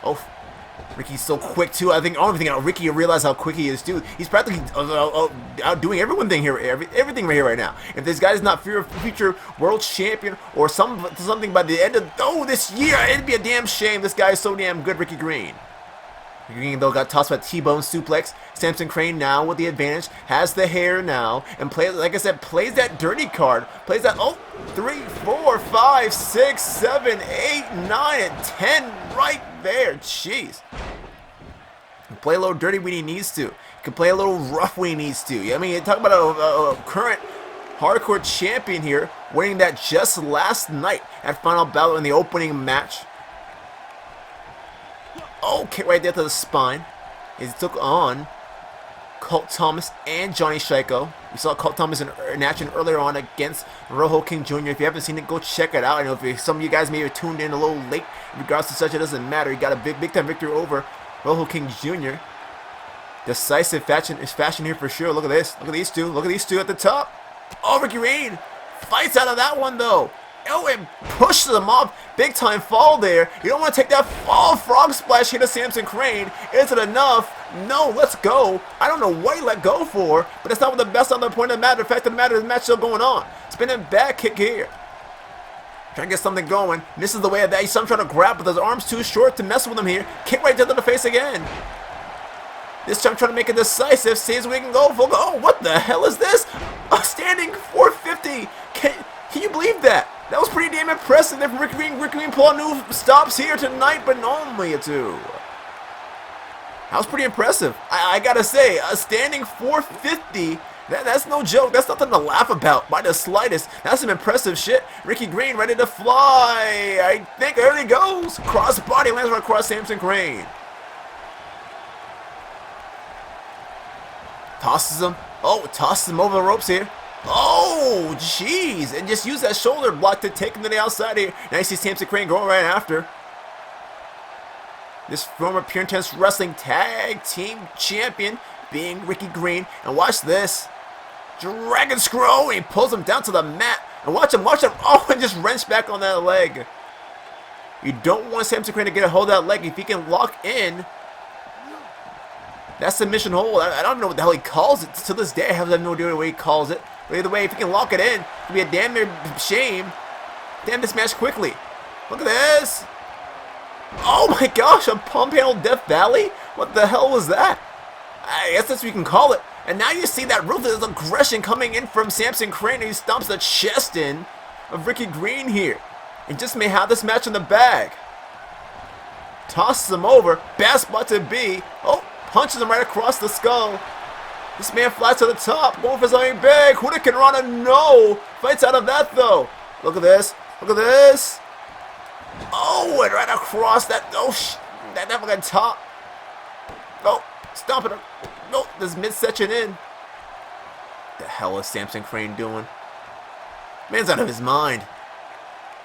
Oh, Ricky's so quick too. I don't even think Ricky realized how quick he is too. He's practically outdoing everything here, everything right here right now. If this guy's not future world champion or something by the end of this year, it'd be a damn shame. This guy is so damn good, Ricky Green. Green, though, got tossed by T-bone suplex. Samson Crane now with the advantage, has the hair now, and plays, like I said, plays that dirty card. Plays that, 3, 4, 5, 6, 7, 8, 9, and 10 right there. Jeez. Can play a little dirty when he needs to. Can play a little rough when he needs to. I mean, talk about a current hardcore champion here, winning that just last night at Final Bout in the opening match. Oh, kick right there to the spine. He took on Colt Thomas and Johnny Shico. We saw Colt Thomas in action earlier on against Rojo King Jr. If you haven't seen it, go check it out. I know if some of you guys may have tuned in a little late. In regards to such, it doesn't matter. He got a big time victory over Rojo King Jr. Decisive fashion here for sure. Look at this. Look at these two. Look at these two at the top. Oh, Ricky Green fights out of that one, though. Oh, it pushes him off. Big time fall there. You don't want to take that fall frog splash here to Samson Crane. Is it enough? No, let's go. I don't know what he let go for, but that's not what the best on the point of the matter. The fact of the matter is the match still going on. Spinning back kick here. Trying to get something going. Misses the way of that. He's trying to grab, but his arm's too short to mess with him here. Kick right to the face again. This time trying to make it decisive. Sees we can go. Oh, what the hell is this? A standing 450. Can you believe that? That was pretty damn impressive there from Ricky Green. Ricky Green pull out new stops here tonight, but only a 2. That was pretty impressive. I gotta say, a standing 450, that's no joke. That's nothing to laugh about by the slightest. That's some impressive shit. Ricky Green ready to fly. I think there he goes. Cross body lands right across Samson Crane. Tosses him. Oh, tosses him over the ropes here. Oh, jeez. And just use that shoulder block to take him to the outside here. Now you see Samson Crane going right after. This former Pure Intense Wrestling Tag Team Champion being Ricky Green. And watch this. Dragon Screw. He pulls him down to the mat. And watch him. Oh, and just wrench back on that leg. You don't want Samson Crane to get a hold of that leg. If he can lock in that submission hold, I don't know what the hell he calls it. To this day, I have no idea what he calls it. But either way, if he can lock it in, it would be a damn near shame. Damn this match quickly. Look at this. Oh my gosh, a pump handle Death Valley? What the hell was that? I guess that's what you can call it. And now you see that ruthless aggression coming in from Samson Crane. And he stomps the chest in of Ricky Green here. And just may have this match in the bag. Tosses him over. Bad spot to be. Oh, punches him right across the skull. This man flies to the top. Going for something big. Hurricane Rana, no. Fights out of that though. Look at this. Look at this. Oh, and right across that. Oh, that fucking top. Oh, stomping him. Nope, this midsection in. What the hell is Samson Crane doing? Man's out of his mind.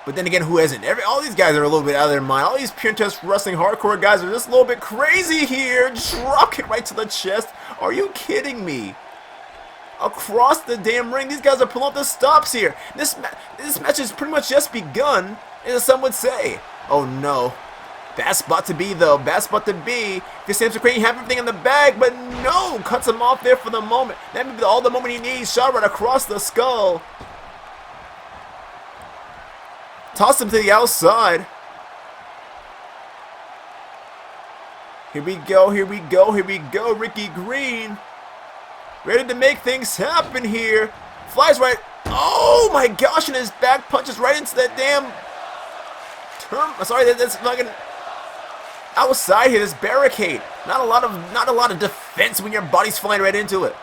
But then again, who isn't? All these guys are a little bit out of their mind. All these pure test wrestling hardcore guys are just a little bit crazy here. Drop kick right to the chest. Are you kidding me? Across the damn ring, these guys are pulling up the stops here. This match has pretty much just begun, as some would say. Oh no. Bad spot to be though. Bad spot to be. Because Samson Crane have everything in the bag, but no. Cuts him off there for the moment. That may be all the moment he needs. Shot right across the skull. Toss him to the outside. Here we go, here we go, here we go. Ricky Green. Ready to make things happen here. Flies right. Oh my gosh, and his back punches right into that damn sorry, that's fucking outside here, this barricade. Not a lot of defense when your body's flying right into it.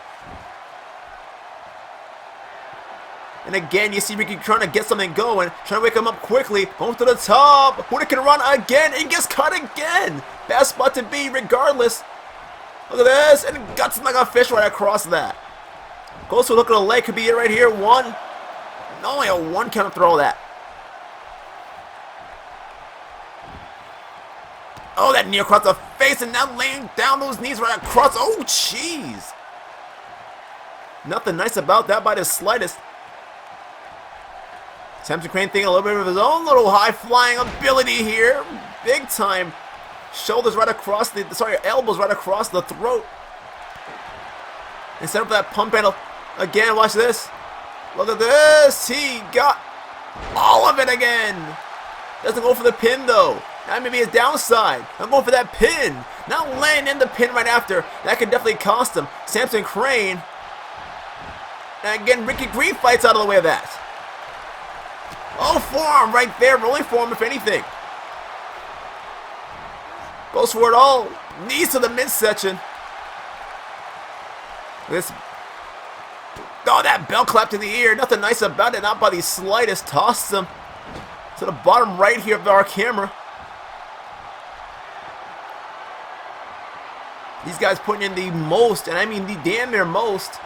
And again, you see Ricky trying to get something going, trying to wake him up quickly, going to the top. Hurricane Run again, and gets caught again. Bad spot to be, regardless. Look at this, and guts him like a fish right across that. Goes to a look at the leg, could be it right here. One. Only a one count throw that. Oh, that knee across the face, and now laying down those knees right across. Oh, jeez. Nothing nice about that by the slightest. Samson Crane thinking a little bit of his own little high-flying ability here. Big time. Shoulders right across the, elbows right across the throat. And set up that pump handle. Again, watch this. Look at this. He got all of it again. Doesn't go for the pin, though. That may be his downside. I'm going for that pin. Not laying in the pin right after. That could definitely cost him. Samson Crane. And again, Ricky Green fights out of the way of that. Oh, forearm right there. Rolling forearm, if anything. Goes for it all. Knees to the midsection. This. Oh, that bell clap to the ear. Nothing nice about it. Not by the slightest. Tosses him to the bottom right here of our camera. These guys putting in the most, and I mean the damn near most.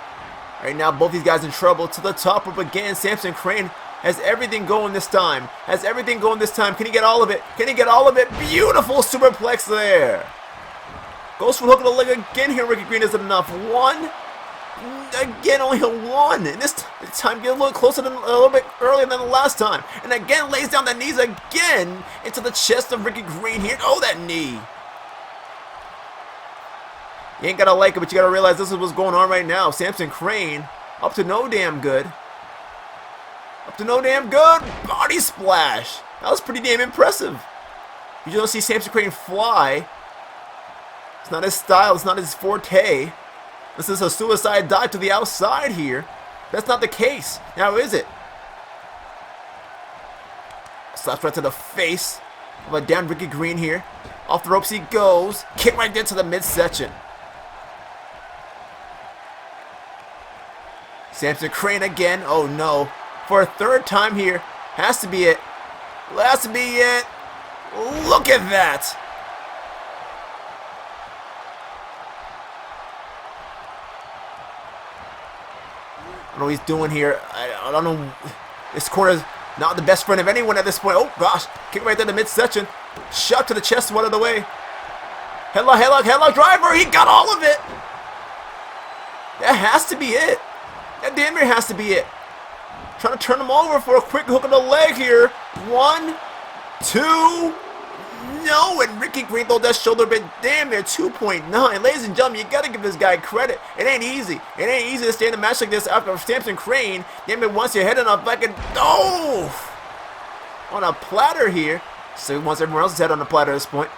Right now, both these guys in trouble. To the top up again. Samson Crane has everything going this time. Has everything going this time. Can he get all of it? Can he get all of it? Beautiful superplex there. Goes for hook of the leg again here. Ricky Green isn't enough. One. Again, only a one. And this time get a little closer than a little bit earlier than the last time. And again, lays down the knees again into the chest of Ricky Green here. Oh, that knee. You ain't gotta like it, but you gotta realize this is what's going on right now. Samson Crane, up to no damn good. Up to no damn good. Body splash. That was pretty damn impressive. You don't see Samson Crane fly. It's not his style. It's not his forte. This is a suicide dive to the outside here. That's not the case. Now is it? Slaps right to the face of a down Ricky Green here. Off the ropes he goes. Kick right there to the midsection. Samson Crane again. Oh no. For a third time here. Has to be it. Has to be it. Look at that. I don't know what he's doing here. I don't know. This corner's not the best friend of anyone at this point. Oh gosh. Kick right there in the midsection. Shot to the chest one of the way. Headlock driver. He got all of it. That has to be it. That damn near has to be it. Trying to turn him over for a quick hook of the leg here. 1, 2. No, and Ricky Green throw that shoulder bit damn near 2.9. Ladies and gentlemen, you gotta give this guy credit. It ain't easy. It ain't easy to stay in a match like this after Samson Crane. Damn it, once you're heading on fucking on a platter here. So he wants everyone else's head on the platter at this point.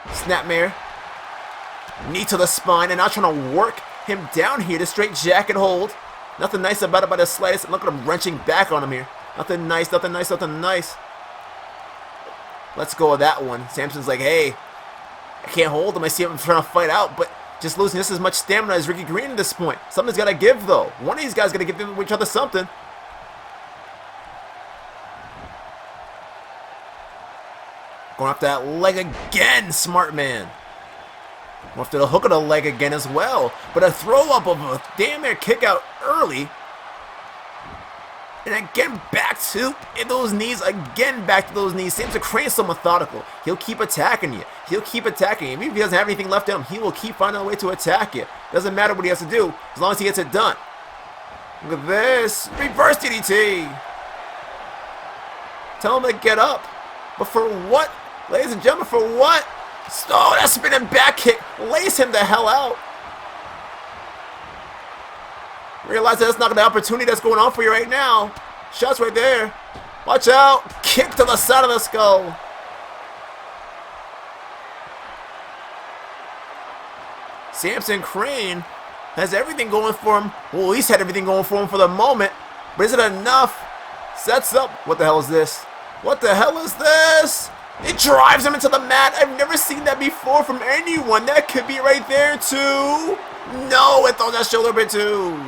Snapmare. Knee to the spine, and now trying to work him down here to straight jacket hold. Nothing nice about it by the slightest. And look at him wrenching back on him here. Nothing nice, nothing nice, nothing nice. Let's go with that one. Samson's like, hey, I can't hold him. I see him trying to fight out, but just losing just as much stamina as Ricky Green at this point. Something's got to give, though. One of these guys got to give each other something. Going after that leg again, smart man. Going after the hook of the leg again as well. But a throw up of a damn near kick out early. And again back to those knees. Again back to those knees. Samson Crane's so methodical. He'll keep attacking you. He'll keep attacking you. Even if he doesn't have anything left in him, he will keep finding a way to attack you. Doesn't matter what he has to do, as long as he gets it done. Look at this. Reverse DDT. Tell him to get up. But for what? Ladies and gentlemen, for what? Oh, that spinning back kick lays him the hell out. Realize that's not the opportunity that's going on for you right now. Shots right there. Watch out. Kick to the side of the skull. Samson Crane has everything going for him. Well, at least had everything going for him for the moment. But is it enough? Sets up. What the hell is this? What the hell is this? It drives him into the mat. I've never seen that before from anyone. That could be right there too. No, it throws that shoulder bit too.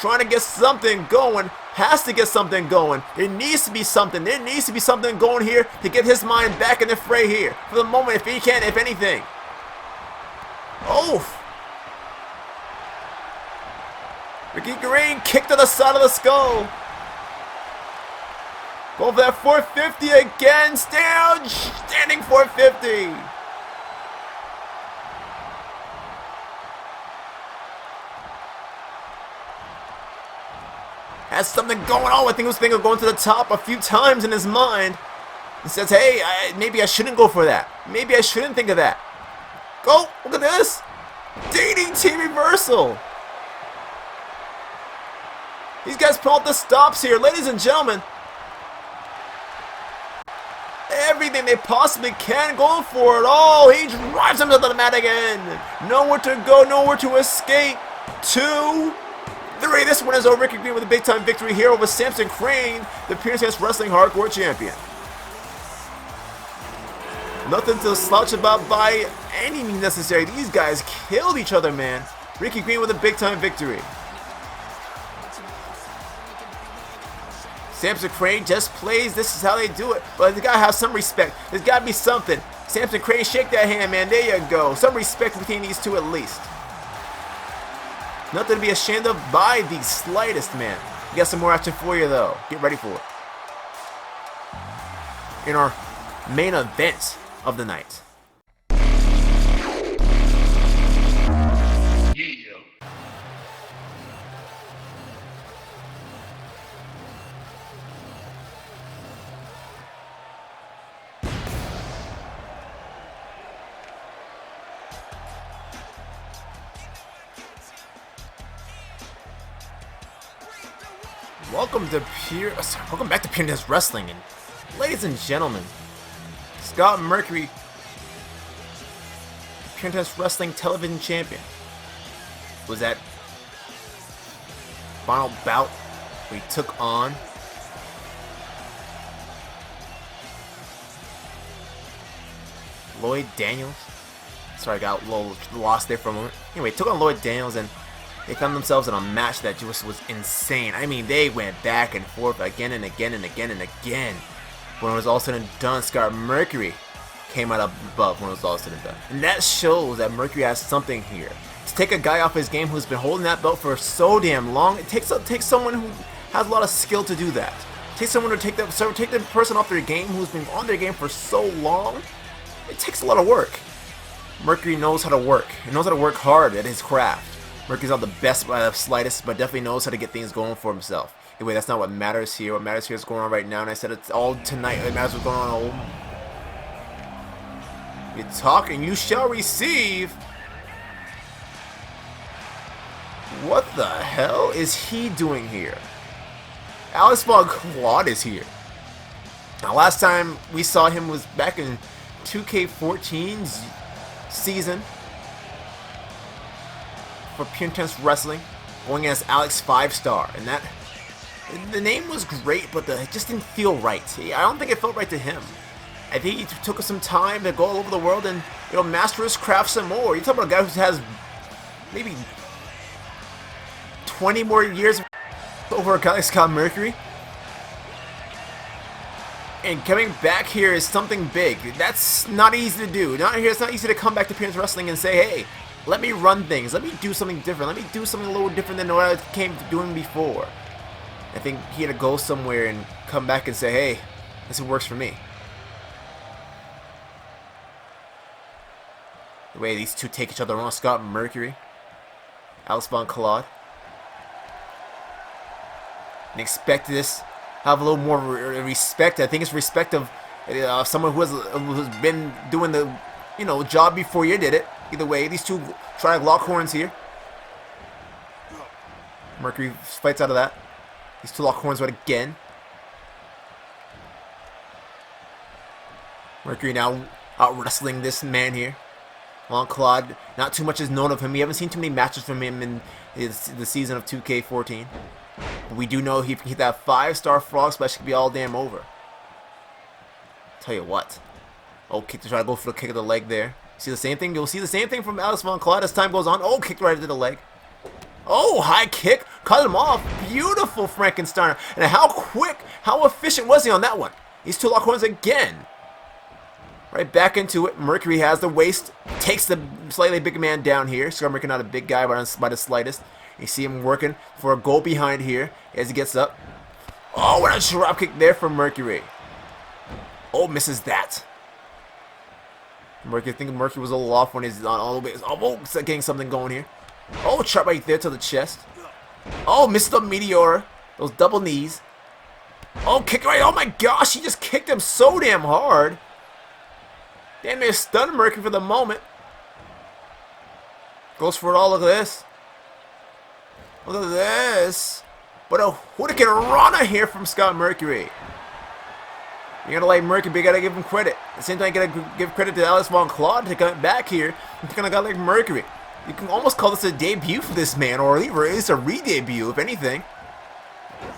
Trying to get something going. Has to get something going. There needs to be something. There needs to be something going here to get his mind back in the fray here. For the moment, if he can, if anything. Oof. Ricky Green kick to the side of the skull. Go for that 450 again. Standing 450. Has something going on. I think he was thinking of going to the top a few times in his mind. He says, hey, maybe I shouldn't go for that. Maybe I shouldn't think of that. Go. Look at this. DDT reversal. These guys pull out the stops here. Ladies and gentlemen. Everything they possibly can, going for it all. He drives him to the mat again. Nowhere to go, nowhere to escape. 2, 3. This one is over. Ricky Green with a big-time victory here over Samson Crane, the Appearance Wrestling Hardcore Champion. Nothing to slouch about by any means necessary. These guys killed each other, man. Ricky Green with a big-time victory. Samson Crane just plays. This is how they do it. But they gotta have some respect. There's gotta be something. Samson Crane, shake that hand, man. There you go. Some respect between these two at least. Nothing to be ashamed of by the slightest, man. We got some more action for you, though. Get ready for it. In our main event of the night. Welcome back to Appearance Wrestling, and ladies and gentlemen, Scott Mercury, Appearance Wrestling Television Champion, was at Final Bout where he took on Lloyd Daniels. Sorry, I got a little lost there for a moment. Anyway, took on Lloyd Daniels, and they found themselves in a match that just was insane. I mean, they went back and forth again and again and again and again. When it was all said and done, Scott Mercury came out above when it was all said and done. And that shows that Mercury has something here. To take a guy off his game who's been holding that belt for so damn long, it takes someone who has a lot of skill to do that. It takes someone to take the person off their game who's been on their game for so long. It takes a lot of work. Mercury knows how to work. He knows how to work hard at his craft. Mercury's not the best by the slightest, but definitely knows how to get things going for himself. Anyway, that's not what matters here. What matters here is going on right now, and I said it's all tonight. It matters what's going on. You talk and you shall receive. What the hell is he doing here? Alex Von Claude is here. Now, last time we saw him was back in 2K14's season for Pure Intense Wrestling, going against Alex 5-Star, and that the name was great, but it just didn't feel right. I don't think it felt right to him. I think he took some time to go all over the world and master his craft some more. You're talking about a guy who has maybe 20 more years over a guy like Scott Mercury. And coming back here is something big. That's not easy to do. It's not easy to come back to Pure Intense Wrestling and say, hey, let me run things. Let me do something different. Let me do something a little different than what I came to doing before. I think he had to go somewhere and come back and say, hey, this works for me. The way these two take each other on, Scott Mercury, Alex Von Claude. And expect this, have a little more respect. I think it's respect of someone who's been doing the job before you did it. Either way, these two try to lock horns here. Mercury fights out of that. These two lock horns right again. Mercury now out wrestling this man here. Von Claude, not too much is known of him. We haven't seen too many matches from him in the season of 2K14. But we do know he can hit that 5-star frog splash. Could be all damn over. Tell you what. Oh, kick to try to go for the kick of the leg there. See the same thing? You'll see the same thing from Alex Von Claude as time goes on. Oh, kicked right into the leg. Oh, high kick. Cut him off. Beautiful Frankensteiner. And how quick, how efficient was he on that one? These two lock horns again. Right back into it. Mercury has the waist. Takes the slightly bigger man down here. Scott Mercury not a big guy by the slightest. You see him working for a goal behind here as he gets up. Oh, what a drop kick there from Mercury. Oh, misses that. Mercury, I think Mercury was a little off when he's on all the way. Oh, getting something going here. Oh, chop right there to the chest. Oh, missed the meteor. Those double knees. Oh, kick right. Oh my gosh, he just kicked him so damn hard. Damn near stunned Mercury for the moment. Goes for it all. Look at this. Look at this. But a Hurricane Rana here from Scott Mercury. You gotta like Mercury, but you gotta give him credit. At the same time, you gotta give credit to Alex Von Claude to come back here and take on a guy like Mercury. You can almost call this a debut for this man, or at least a re-debut, if anything.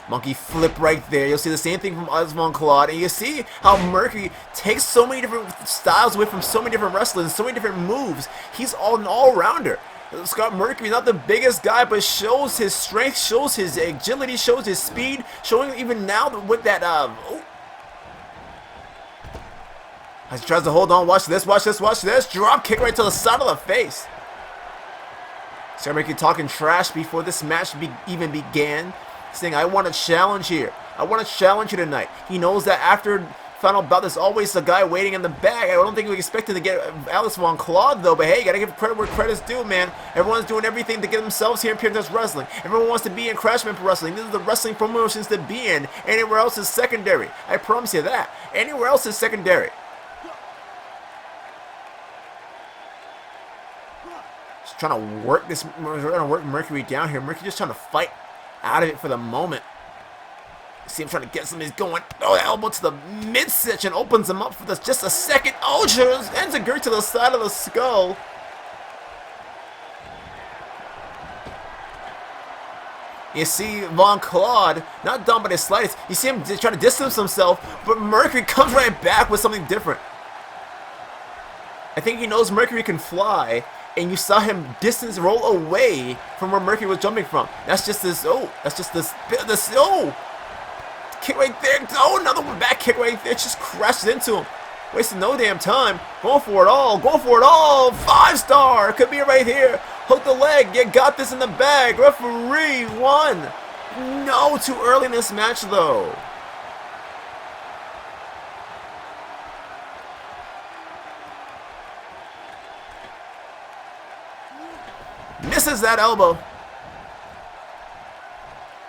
Monkey flip right there. You'll see the same thing from Alex Von Claude, and you see how Mercury takes so many different styles away from so many different wrestlers, so many different moves. He's an all-rounder. Scott Mercury, not the biggest guy, but shows his strength, shows his agility, shows his speed, showing even now with that, as he tries to hold on, watch this, watch this, watch this, drop kick right to the side of the face. Scott Mercury talking trash before this match even began, saying, I want a challenge here. I want to challenge you tonight. He knows that after Final Bout, there's always a guy waiting in the bag. I don't think we expected to get Alex Von Claude, though, but hey, you gotta give credit where credit's due, man. Everyone's doing everything to get themselves here in Pure Intense Wrestling. Everyone wants to be in Crashman Pro Wrestling. This is the wrestling promotions to be in. Anywhere else is secondary. I promise you that. Anywhere else is secondary. Just trying to work Mercury down here. Mercury just trying to fight out of it for the moment. See him trying to get some. He's going. Oh, elbow to the midsection opens him up for this. Just a second. Oh, just ends a to the side of the skull. You see Von Claude not done by the slightest. You see him trying to distance himself, but Mercury comes right back with something different. I think he knows Mercury can fly, and you saw him roll away from where Mercury was jumping from. That's just this. Oh, that's just this. Oh. Kick right there. Oh, another one back kick right there. Just crashes into him. Wasting no damn time. Going for it all. Going for it all. 5-star. Could be right here. Hook the leg. You got this in the bag. Referee won. No, too early in this match, though. misses that elbow.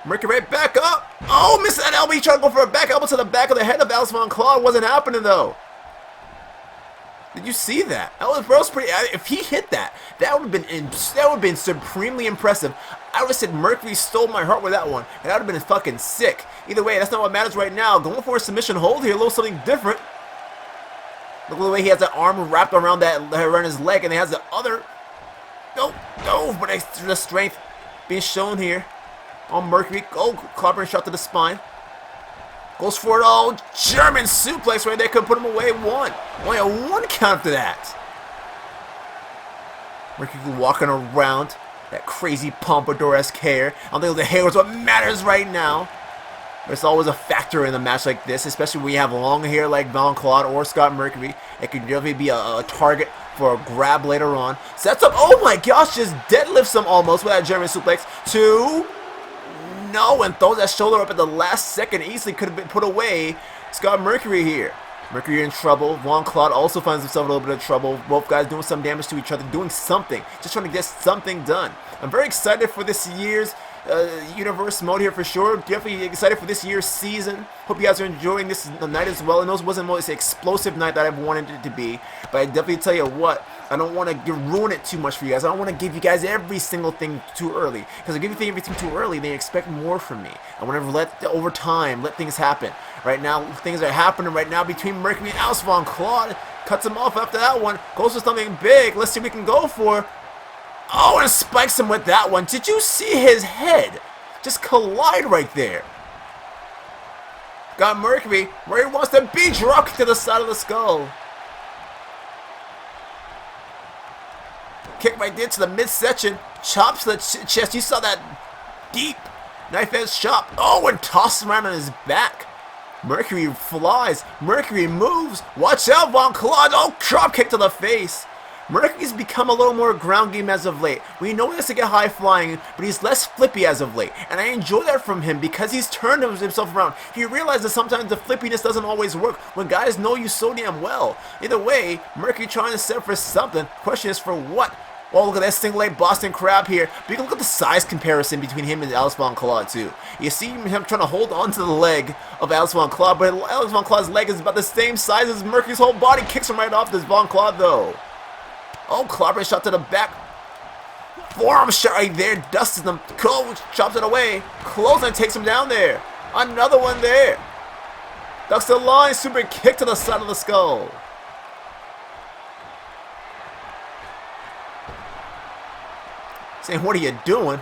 Mercury right back up. Oh, missed that elbow. He tried to go for a back elbow to the back of the head of Alice Von Claw. It wasn't happening though. Did you see that? That was pretty. If he hit that, that would have been supremely impressive. I would have said Mercury stole my heart with that one, and that would have been fucking sick. Either way, that's not what matters right now. Going for a submission hold here, a little something different. Look at the way he has that arm wrapped around his leg, and he has the other. No, but the strength being shown here on Mercury. Oh, clobbering shot to the spine. Goes for it. Oh, German suplex right there. Could put him away. Only a 1 count after that. Mercury walking around that crazy pompadour-esque hair. I don't think the hair is what matters right now. But it's always a factor in a match like this, especially when you have long hair like Von Claude or Scott Mercury. It could definitely be a target for a grab later on. Sets up. Oh my gosh, just deadlifts him almost with that German suplex. 2. No, and throws that shoulder up at the last second. Easily could have been put away. Scott Mercury here. Mercury in trouble. Von Claude also finds himself in a little bit of trouble. Both guys doing some damage to each other, doing something. Just trying to get something done. I'm very excited for this year's universe mode here for sure. Definitely excited for this year's season. Hope you guys are enjoying this night as well. And this wasn't the most explosive night that I've wanted it to be. But I definitely tell you what, I don't want to ruin it too much for you guys. I don't want to give you guys every single thing too early. Because if I give you everything too early, they expect more from me. I want to over time, let things happen. Right now, things are happening right now between Mercury and Alice Von Claude. Cuts him off after that one. Goes for something big. Let's see what we can go for. Oh, and spikes him with that one. Did you see his head just collide right there? Got Mercury where he wants to be, dropped to the side of the skull. Kick right there to the midsection. Chops to the chest. You saw that deep knife edge chop. Oh, and tosses him around on his back. Mercury flies. Mercury moves. Watch out, Von Claude. Oh, drop kick to the face. Mercury's become a little more ground game as of late. We know he has to get high flying, but he's less flippy as of late. And I enjoy that from him because he's turned himself around. He realizes sometimes the flippiness doesn't always work when guys know you so damn well. Either way, Mercury trying to set for something. Question is for what? Oh, look at that single leg Boston Crab here. But you can look at the size comparison between him and Alice Von Claude too. You see him trying to hold on to the leg of Alice Von Claude, but Alice Von Claude's leg is about the same size as Mercury's whole body. Kicks him right off this Von Claude though. Oh, clobbering shot to the back. Forearm shot right there. Dusts him. Colt chops it away. Clothesline takes him down there. Another one there. Ducks the line. Super kick to the side of the skull. Saying, what are you doing?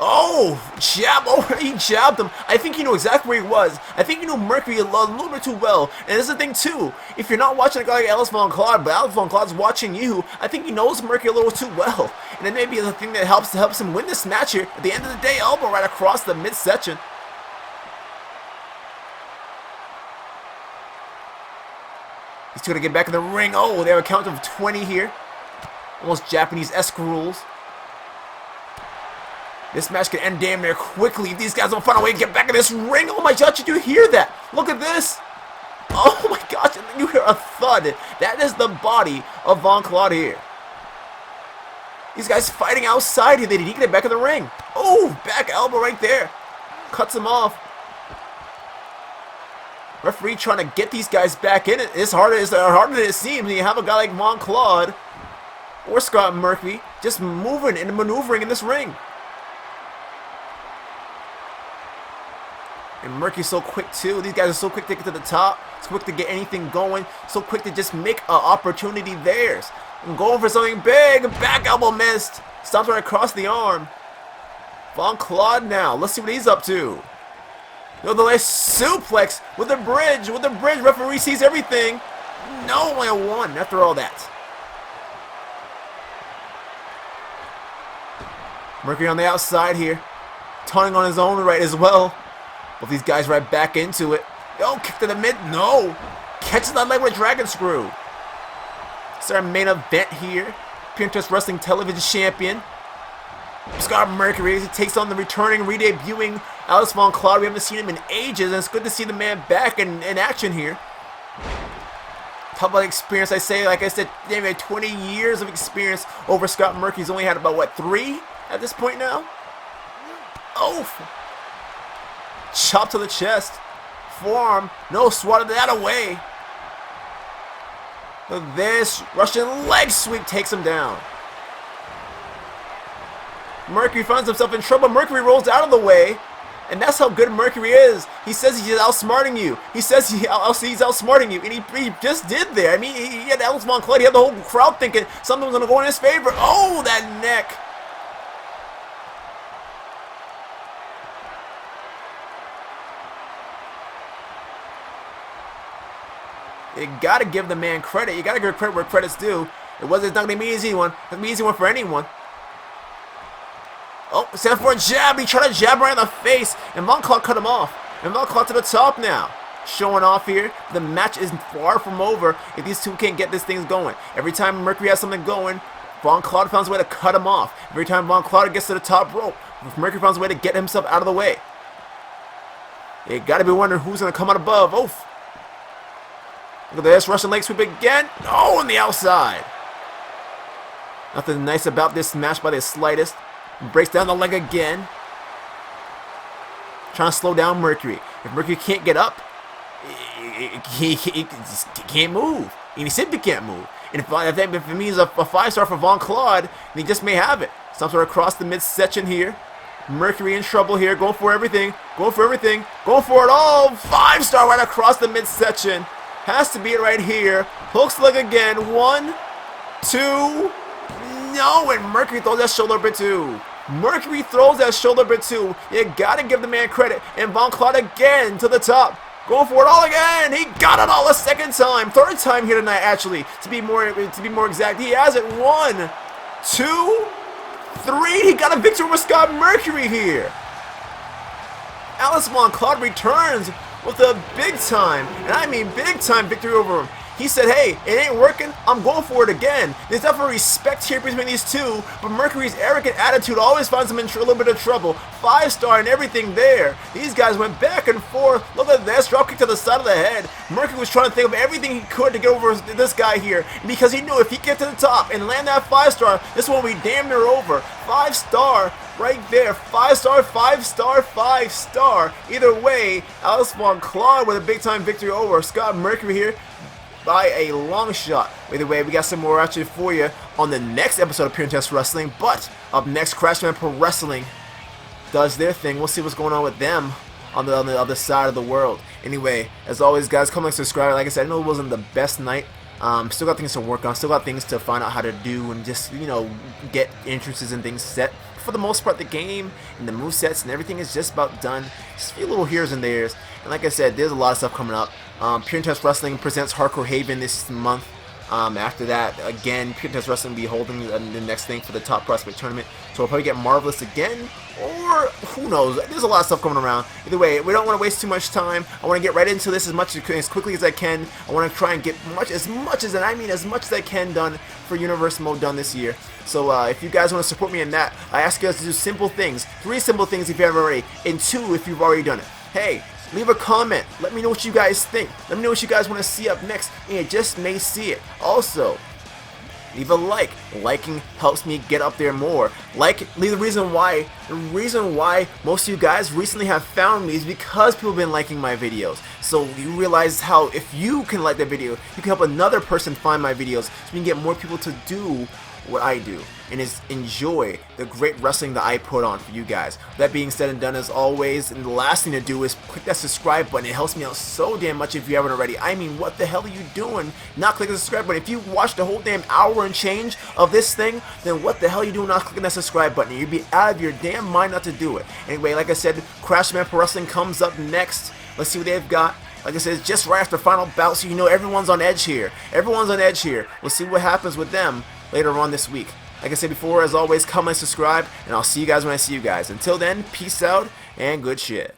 Oh, jab. Oh, he jabbed him. I think he knew exactly where he was. I think he knew Mercury a little bit too well. And this is the thing, too. If you're not watching a guy like Alice Von Claude, but Alice Von Claude's watching you, I think he knows Mercury a little too well. And it may be the thing that helps him win this match here. At the end of the day, elbow right across the midsection. He's going to get back in the ring. Oh, they have a count of 20 here. Almost Japanese-esque rules. This match can end damn near quickly. These guys will find a way to get back in this ring. Oh my god, did you hear that? Look at this. Oh my gosh, you hear a thud. That is the body of Von Claude here. These guys fighting outside here. They need to get back in the ring. Oh, back elbow right there. Cuts him off. Referee trying to get these guys back in it. It's harder than it seems when you have a guy like Von Claude or Scott Mercury just moving and maneuvering in this ring. And Mercury's so quick too. These guys are so quick to get to the top. So quick to get anything going. So quick to just make an opportunity theirs. I'm going for something big. Back elbow missed. Stomps right across the arm. Von Claude now. Let's see what he's up to. The nice suplex with the bridge. With the bridge. Referee sees everything. No, only a 1 after all that. Mercury on the outside here. Taunting on his own right as well. Both these guys right back into it. Oh, kick to the mid. No. Catches that leg with a dragon screw. It's our main event here. Pinterest Wrestling Television Champion. Scott Mercury takes on the returning, re-debuting Alice Von Claude. We haven't seen him in ages, and it's good to see the man back in action here. public experience, I say, like I said, maybe 20 years of experience over Scott Murphy. He's only had about, what, 3 at this point now? Oh! Chop to the chest. Forearm. No, swatted that away. Look at this. Russian leg sweep takes him down. Mercury finds himself in trouble. Mercury rolls out of the way. And that's how good Mercury is. He says he's outsmarting you. He says he's outsmarting you. And he just did there. I mean, he had Alex Monclade. He had the whole crowd thinking something was going to go in his favor. Oh, that neck. You got to give the man credit. You got to give credit where credit's due. It's not going to be an easy one. It's not going to be an easy one for anyone. Oh, set for a jab. He tried to jab right in the face, and Monclade cut him off. And Monclade to the top now. Showing off here. The match is far from over if these two can't get this thing going. Every time Mercury has something going, Monclade finds a way to cut him off. Every time Monclade gets to the top rope, Mercury finds a way to get himself out of the way. You got to be wondering who's going to come out above. Oof. Look at this. Russian leg sweep again. Oh, on the outside. Nothing nice about this match by the slightest. Breaks down the leg again. Trying to slow down Mercury. If Mercury can't get up, he can't move. And he simply can't move. And if it means a 5-star for Monclade, then he just may have it. Some sort of across the midsection here. Mercury in trouble here. Going for everything. Going for everything. Going for it all. 5-star right across the midsection. Has to be it right here. Hooks leg again. 1, 2. No, and Mercury throws that shoulder bit too. Mercury throws that shoulder bit too. You gotta give the man credit. And Monclade again to the top. Going for it all again. He got it all a second time. Third time here tonight, actually. To be more exact. He has it. 1, 2, 3. He got a victory over Scott Mercury here. Alex Monclade returns with a big time, and I mean big time victory over him. He said, hey, it ain't working, I'm going for it again. There's definitely respect here between these two, but Mercury's arrogant attitude always finds him in a little bit of trouble. 5-star and everything there. These guys went back and forth. Look at this, drop kick to the side of the head. Mercury was trying to think of everything he could to get over this guy here, because he knew if he get to the top and land that 5-star, this one will be damn near over. 5-star right there. 5-star, 5-star, 5-star. Either way, Alex Monclade with a big time victory over Scott Mercury here by a long shot. Either way, we got some more action for you on the next episode of Pure Intense Wrestling. But up next, Crashman Pro Wrestling does their thing. We'll see what's going on with them on the other side of the world. Anyway, as always, guys, come and subscribe. Like I said, I know it wasn't the best night. Still got things to work on. Still got things to find out how to do and just, you know, get entrances and things set. For the most part, the game and the movesets and everything is just about done. Just a few little here's and there's. And like I said, there's a lot of stuff coming up. Pure Intense Wrestling presents Hardcore Haven this month. After that, again, Pure Intense Wrestling will be holding the next thing for the Top Prospect Tournament. So we'll probably get Marvelous again, or who knows. There's a lot of stuff coming around. Either way, we don't want to waste too much time. I want to get right into this as quickly as I can. I want to try and get as much as I can done for Universe Mode done this year. So if you guys want to support me in that, I ask you guys to do simple things. 3 simple things if you haven't already, and 2 if you've already done it. Hey, leave a comment. Let me know what you guys think. Let me know what you guys want to see up next, and you just may see it. Also, leave a like. Liking helps me get up there more. The reason why most of you guys recently have found me is because people have been liking my videos. So you realize how if you can like the video, you can help another person find my videos, so you can get more people to do what I do and is enjoy the great wrestling that I put on for you guys. That being said and done, as always, and the last thing to do is click that subscribe button. It helps me out so damn much if you haven't already. I mean, what the hell are you doing not clicking the subscribe button? If you watched the whole damn hour and change of this thing, then what the hell are you doing not clicking that subscribe button? You'd be out of your damn mind not to do it. Anyway, like I said, Crashman Pro Wrestling comes up next. Let's see what they've got. Like I said, it's just right after Final Bout, so you know everyone's on edge here. Everyone's on edge here. We'll see what happens with them later on this week. Like I said before, as always, comment, subscribe, and I'll see you guys when I see you guys. Until then, peace out, and good shit.